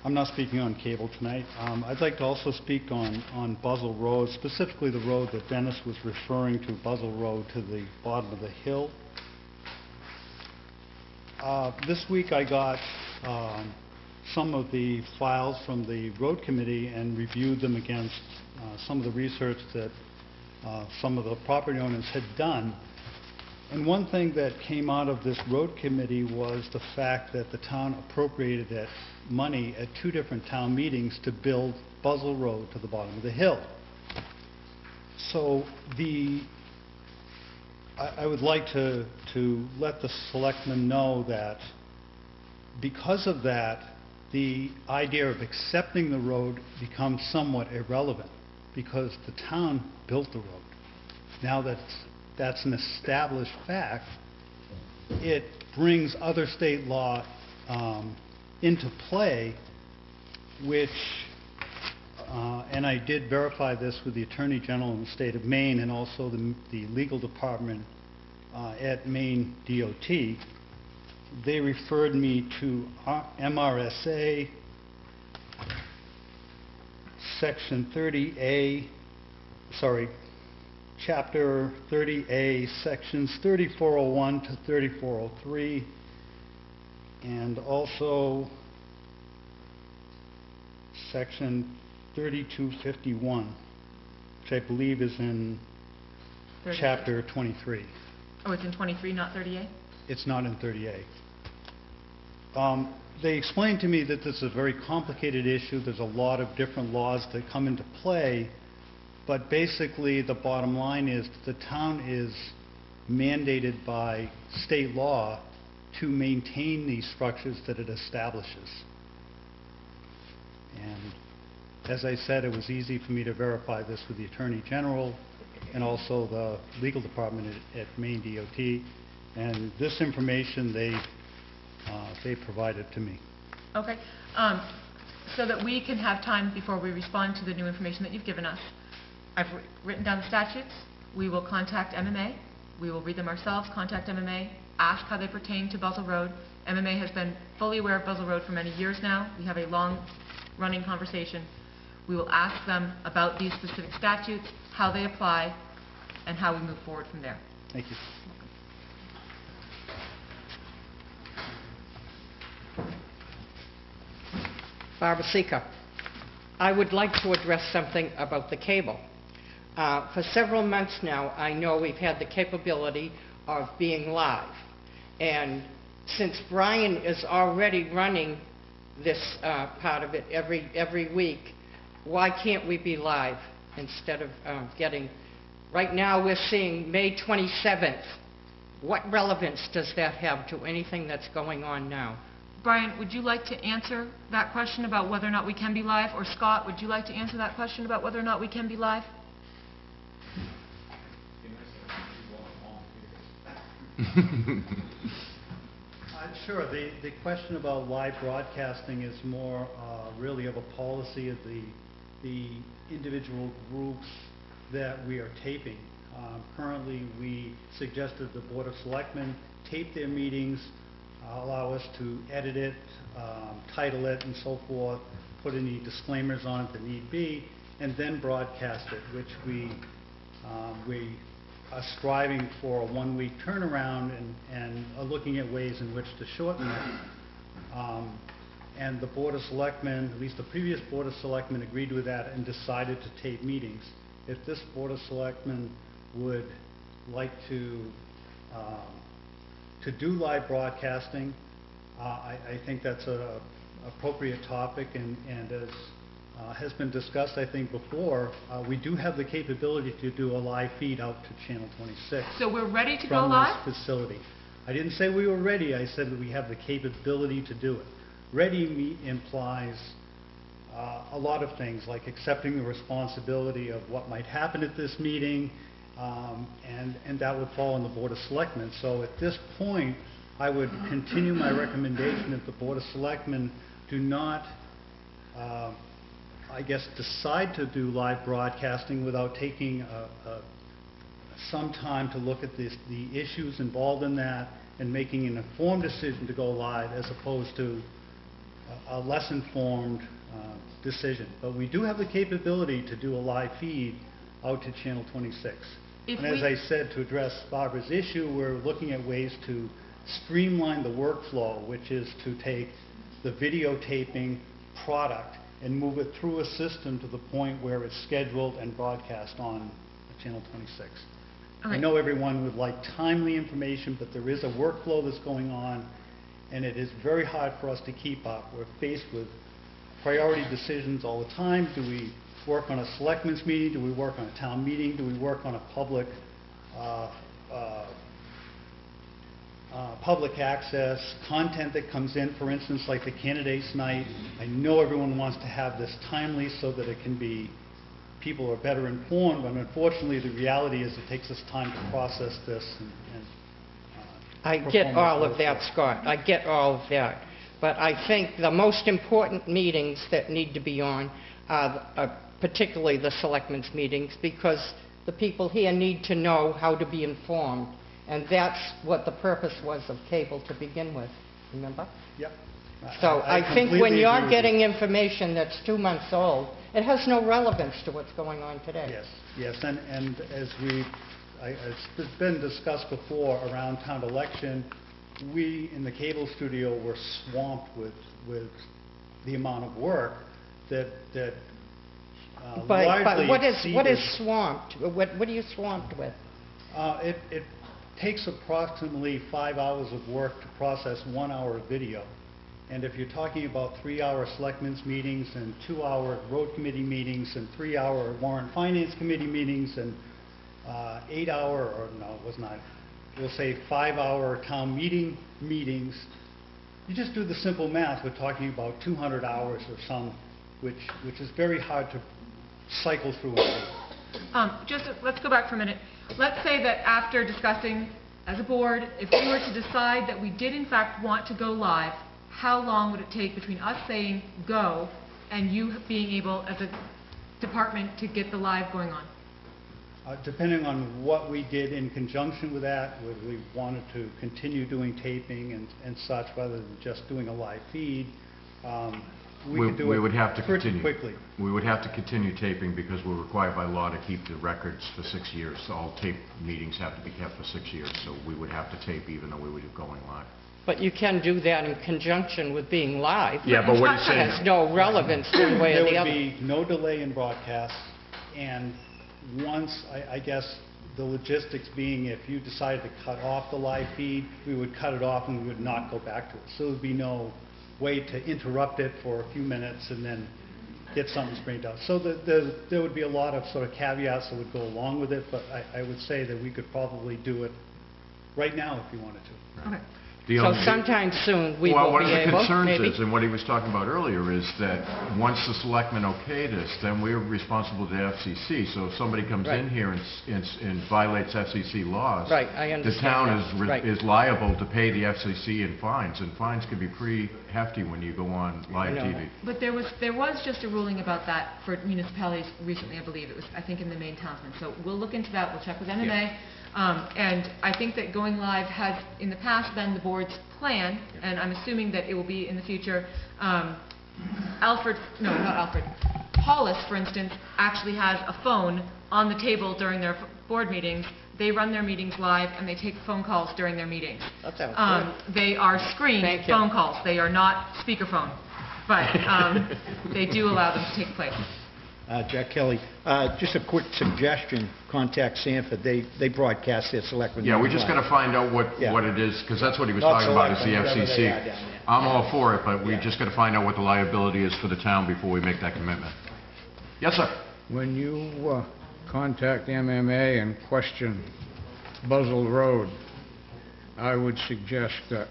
[SPEAKER 5] I'm not speaking on cable tonight. I'd like to also speak on Buzzell Road, specifically the road that Dennis was referring to, Buzzell Road to the bottom of the hill. This week I got some of the files from the road committee and reviewed them against some of the research that some of the property owners had done. And one thing that came out of this road committee was the fact that the town appropriated money at 2 different town meetings to build Buzzell Road to the bottom of the hill. So I would like to let the selectmen know that because of that, the idea of accepting the road becomes somewhat irrelevant because the town built the road. Now that's an established fact,
[SPEAKER 12] it brings other state law into play, which, and I did verify this with the Attorney General in the state of Maine and also the legal department at Maine DOT. They referred me to MRSA Section 30A, Chapter 30A, Sections 3401 to 3403, and also Section 3251, which I believe is in
[SPEAKER 1] 30.
[SPEAKER 12] Chapter 23.
[SPEAKER 1] Oh, it's in 23, not 38?
[SPEAKER 12] It's not in 30A. They explained to me that this is a very complicated issue. There's a lot of different laws that come into play, but basically the bottom line is the town is mandated by state law to maintain these structures that it establishes. And as I said, it was easy for me to verify this with the Attorney General and also the legal department at Maine DOT. And this information they provided to me.
[SPEAKER 1] Okay. So that we can have time before we respond to the new information that you've given us, I've written down the statutes. We will contact MMA. We will read them ourselves, contact MMA, ask how they pertain to Buzzell Road. MMA has been fully aware of Buzzell Road for many years now. We have a long-running conversation. We will ask them about these specific statutes, how they apply, and how we move forward from there.
[SPEAKER 12] Thank you.
[SPEAKER 13] Barbara Seeker. I would like to address something about the cable. For several months now, I know we've had the capability of being live. And since Brian is already running this part of it every week, why can't we be live instead of getting... Right now we're seeing May 27th. What relevance does that have to anything that's going on now?
[SPEAKER 1] Brian, would you like to answer that question about whether or not we can be live? Or Scott, would you like to answer that question about whether or not we can be live?
[SPEAKER 12] Sure. The question about live broadcasting is more really of a policy of the individual groups that we are taping. Currently, we suggested the Board of Selectmen tape their meetings, allow us to edit it, title it, and so forth, put any disclaimers on it that need be, and then broadcast it, which we are striving for a one-week turnaround and are looking at ways in which to shorten it. And the Board of Selectmen, at least the previous Board of Selectmen, agreed with that and decided to tape meetings. If this Board of Selectmen would like to do live broadcasting, I think that's an appropriate topic, and as has been discussed, I think, before, we do have the capability to do a live feed out to Channel 26.
[SPEAKER 1] So we're ready to go live?
[SPEAKER 12] From this facility. I didn't say we were ready, I said that we have the capability to do it. Ready implies a lot of things, like accepting the responsibility of what might happen at this meeting, and that would fall on the Board of Selectmen. So at this point, I would continue my recommendation that the Board of Selectmen do not, I guess, decide to do live broadcasting without taking some time to look at the issues involved in that and making an informed decision to go live as opposed to a less informed decision. But we do have the capability to do a live feed out to Channel 26. And as I said, to address Barbara's issue, we're looking at ways to streamline the workflow, which is to take the videotaping product and move it through a system to the point where it's scheduled and broadcast on Channel 26. I know everyone would like timely information, but there is a workflow that's going on, and it is very hard for us to keep up. We're faced with priority decisions all the time. Do we work on a selectmen's meeting? Do we work on a town meeting? Do we work on a public access content that comes in, for instance, like the candidates night? I know everyone wants to have this timely so that it can be, people are better informed, but unfortunately the reality is it takes us time to process this and
[SPEAKER 13] I get all of that, Scott. I get all of that. But I think the most important meetings that need to be on are particularly the selectmen's meetings, because the people here need to know how to be informed. And that's what the purpose was of cable to begin with, remember?
[SPEAKER 12] Yep.
[SPEAKER 13] So I think when
[SPEAKER 12] completely
[SPEAKER 13] you're
[SPEAKER 12] agree with
[SPEAKER 13] getting
[SPEAKER 12] you.
[SPEAKER 13] information that's 2 months old, it has no relevance to what's going on today.
[SPEAKER 12] Yes, yes, and as it's been discussed before around town election, we in the cable studio were swamped with the amount of work that
[SPEAKER 13] But
[SPEAKER 12] largely
[SPEAKER 13] what is
[SPEAKER 12] exceeded.
[SPEAKER 13] swamped? What are you swamped with?
[SPEAKER 12] It takes approximately 5 hours of work to process 1 hour of video. And if you're talking about 3-hour selectmen's meetings and 2-hour road committee meetings and 3-hour warrant finance committee meetings and 8-hour, or no, it was not, we'll say 5-hour town meetings, you just do the simple math, we're talking about 200 hours or some, which is very hard to cycle through.
[SPEAKER 1] Let's go back for a minute. Let's say that after discussing as a board, if we were to decide that we did in fact want to go live, how long would it take between us saying go and you being able as a department to get the live going on?
[SPEAKER 12] Depending on what we did in conjunction with that, whether we wanted to continue doing taping and such rather than just doing a live feed, we could do
[SPEAKER 2] We
[SPEAKER 12] it
[SPEAKER 2] would have to
[SPEAKER 12] pretty
[SPEAKER 2] continue.
[SPEAKER 12] quickly.
[SPEAKER 2] We would have to continue taping because we're required by law to keep the records for 6 years. So all tape meetings have to be kept for 6 years, so we would have to tape even though we were going live.
[SPEAKER 13] But you can do that in conjunction with being live.
[SPEAKER 2] Yeah, but what he's
[SPEAKER 13] It
[SPEAKER 2] saying...
[SPEAKER 13] has no relevance one way or the
[SPEAKER 12] There
[SPEAKER 13] other.
[SPEAKER 12] would be no delay in broadcast, and once, I guess, the logistics being if you decided to cut off the live feed, we would cut it off and we would not go back to it. So there would be no way to interrupt it for a few minutes and then get something straightened out. So there would be a lot of sort of caveats that would go along with it, but I would say that we could probably do it right now if you wanted to.
[SPEAKER 1] Okay.
[SPEAKER 13] So sometime soon, we will
[SPEAKER 2] One
[SPEAKER 13] be
[SPEAKER 2] of the
[SPEAKER 13] able,
[SPEAKER 2] concerns
[SPEAKER 13] maybe?
[SPEAKER 2] is, and what he was talking about earlier, is that once the selectmen okay this, then we're responsible to the FCC. So if somebody comes
[SPEAKER 13] Right.
[SPEAKER 2] in here and violates FCC laws,
[SPEAKER 13] Right, I understand
[SPEAKER 2] the town
[SPEAKER 13] that. Right.
[SPEAKER 2] is liable to pay the FCC in fines, and fines can be pretty hefty when you go on live
[SPEAKER 13] know.
[SPEAKER 2] TV.
[SPEAKER 1] But there was just a ruling about that for municipalities recently, I believe. It was, I think, in the Maine Townsman. So we'll look into that. We'll check with MMA. And I think that going live has, in the past, been the board's plan, and I'm assuming that it will be in the future. Hollis, for instance, actually has a phone on the table during their board meetings. They run their meetings live, and they take phone calls during their meetings.
[SPEAKER 13] That sounds good.
[SPEAKER 1] They are screened
[SPEAKER 13] Thank you.
[SPEAKER 1] phone calls. They are not speakerphone, but they do allow them to take place.
[SPEAKER 5] Jack Kelly, just a quick suggestion, contact Sanford, they broadcast their selectmen.
[SPEAKER 2] Yeah, we just got to find out
[SPEAKER 5] Yeah.
[SPEAKER 2] what it is, because that's what he was
[SPEAKER 5] Not
[SPEAKER 2] talking about, is the
[SPEAKER 5] selectmen, whatever they
[SPEAKER 2] FCC.
[SPEAKER 5] are down there.
[SPEAKER 2] I'm all for it, but we
[SPEAKER 5] Yeah.
[SPEAKER 2] just got to find out what the liability is for the town before we make that commitment. Yes, sir.
[SPEAKER 3] When you contact MMA and question Buzzell Road, I would suggest that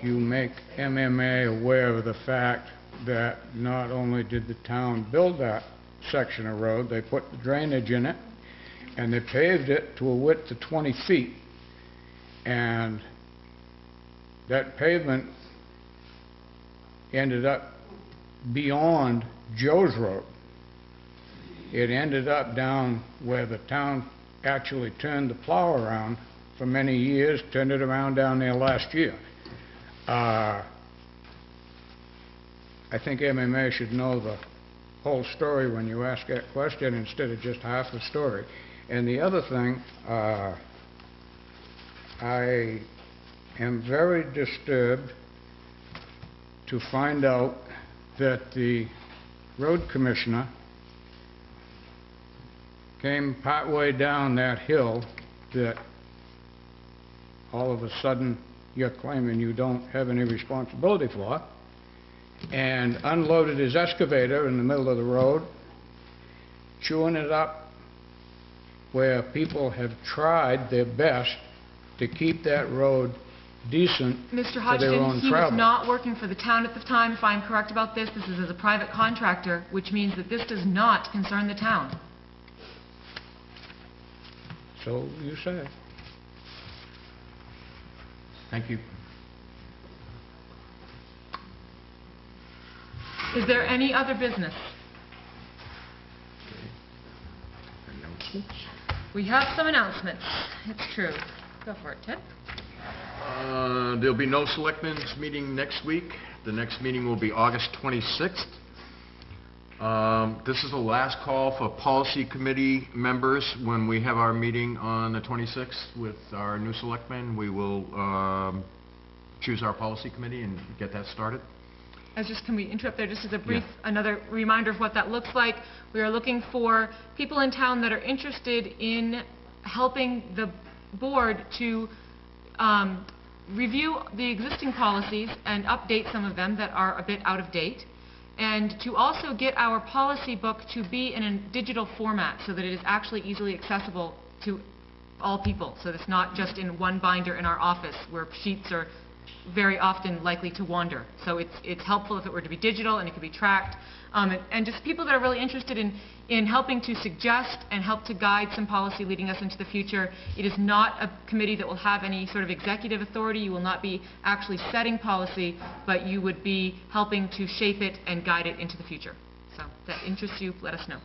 [SPEAKER 3] you make MMA aware of the fact that not only did the town build that section of road, they put the drainage in it, and they paved it to a width of 20 feet. And that pavement ended up beyond Joe's Road. It ended up down where the town actually turned the plow around for many years, turned it around down there last year. I think MMA should know the whole story when you ask that question instead of just half the story. And the other thing, I am very disturbed to find out that the road commissioner came partway down that hill that all of a sudden you're claiming you don't have any responsibility for, and unloaded his excavator in the middle of the road, chewing it up where people have tried their best to keep that road decent
[SPEAKER 1] Mr.
[SPEAKER 3] for their
[SPEAKER 1] Hodgson,
[SPEAKER 3] own
[SPEAKER 1] he was
[SPEAKER 3] travel.
[SPEAKER 1] not working for the town at the time, if I'm correct about this. This is as a private contractor, which means that this does not concern the town.
[SPEAKER 3] So you say.
[SPEAKER 2] Thank you.
[SPEAKER 1] Is there any other business?
[SPEAKER 2] Announcements?
[SPEAKER 1] We have some announcements. It's true. Go for it, Ted.
[SPEAKER 2] There'll be no Selectmen's meeting next week. The next meeting will be August 26th. This is the last call for policy committee members. When we have our meeting on the 26th with our new selectmen, we will choose our policy committee and get that started.
[SPEAKER 1] Can we interrupt there just as a brief, another reminder of what that looks like? We are looking for people in town that are interested in helping the board to review the existing policies and update some of them that are a bit out of date, and to also get our policy book to be in a digital format so that it is actually easily accessible to all people, so that it's not just in one binder in our office where sheets are very often likely to wander. So it's helpful if it were to be digital and it could be tracked. And just people that are really interested in helping to suggest and help to guide some policy leading us into the future. It is not a committee that will have any sort of executive authority. You will not be actually setting policy, but you would be helping to shape it and guide it into the future. So if that interests you, let us know.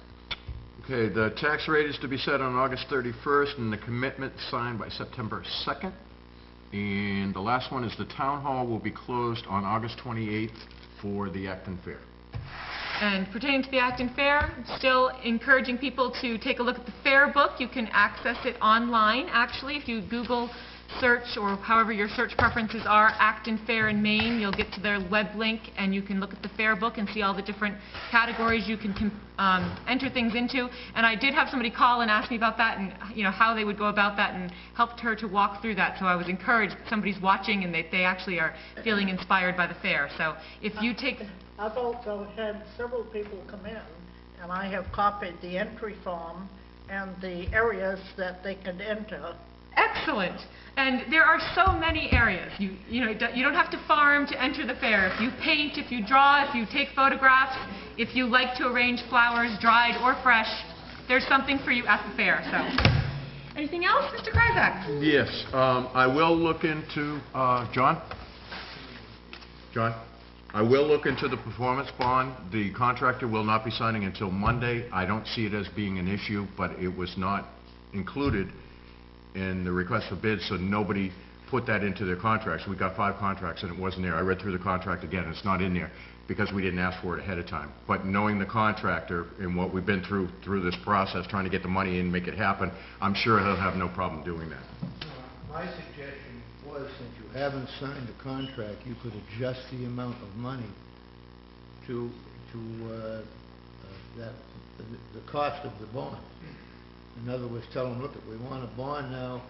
[SPEAKER 2] Okay, the tax rate is to be set on August 31st and the commitment signed by September 2nd. And the last one is the town hall will be closed on August 28th for the Acton Fair.
[SPEAKER 1] And pertaining to the Acton Fair, still encouraging people to take a look at the fair book. You can access it online, actually. If you Google search, or however your search preferences are, Acton Fair in Maine, you'll get to their web link and you can look at the fair book and see all the different categories you can enter things into. And I did have somebody call and ask me about that and how they would go about that, and helped her to walk through that. So I was encouraged. Somebody's watching and they actually are feeling inspired by the fair. So if you take...
[SPEAKER 6] I've also had several people come in, and I have copied the entry form and the areas that they can enter.
[SPEAKER 1] Excellent. And there are so many areas. You don't have to farm to enter the fair. If you paint, if you draw, if you take photographs, if you like to arrange flowers, dried or fresh, there's something for you at the fair. So, anything else, Mr. Kryzak?
[SPEAKER 2] Yes, I will look into, John, I will look into the performance bond. The contractor will not be signing until Monday. I don't see it as being an issue, but it was not included in the request for bids, so nobody put that into their contracts. We got 5 contracts and it wasn't there. I read through the contract again, it's not in there because we didn't ask for it ahead of time. But knowing the contractor and what we've been through this process, trying to get the money in and make it happen, I'm sure he'll have no problem doing that.
[SPEAKER 4] My suggestion was, since you haven't signed the contract, you could adjust the amount of money to the cost of the bond. In other words, tell them, look, we want a bond now,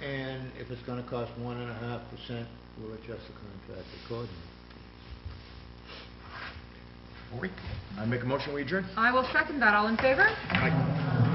[SPEAKER 4] and if it's going to cost 1.5%, we'll adjust the contract accordingly.
[SPEAKER 2] I make a motion, we adjourn.
[SPEAKER 1] I will second that. All in favor?
[SPEAKER 2] Aye.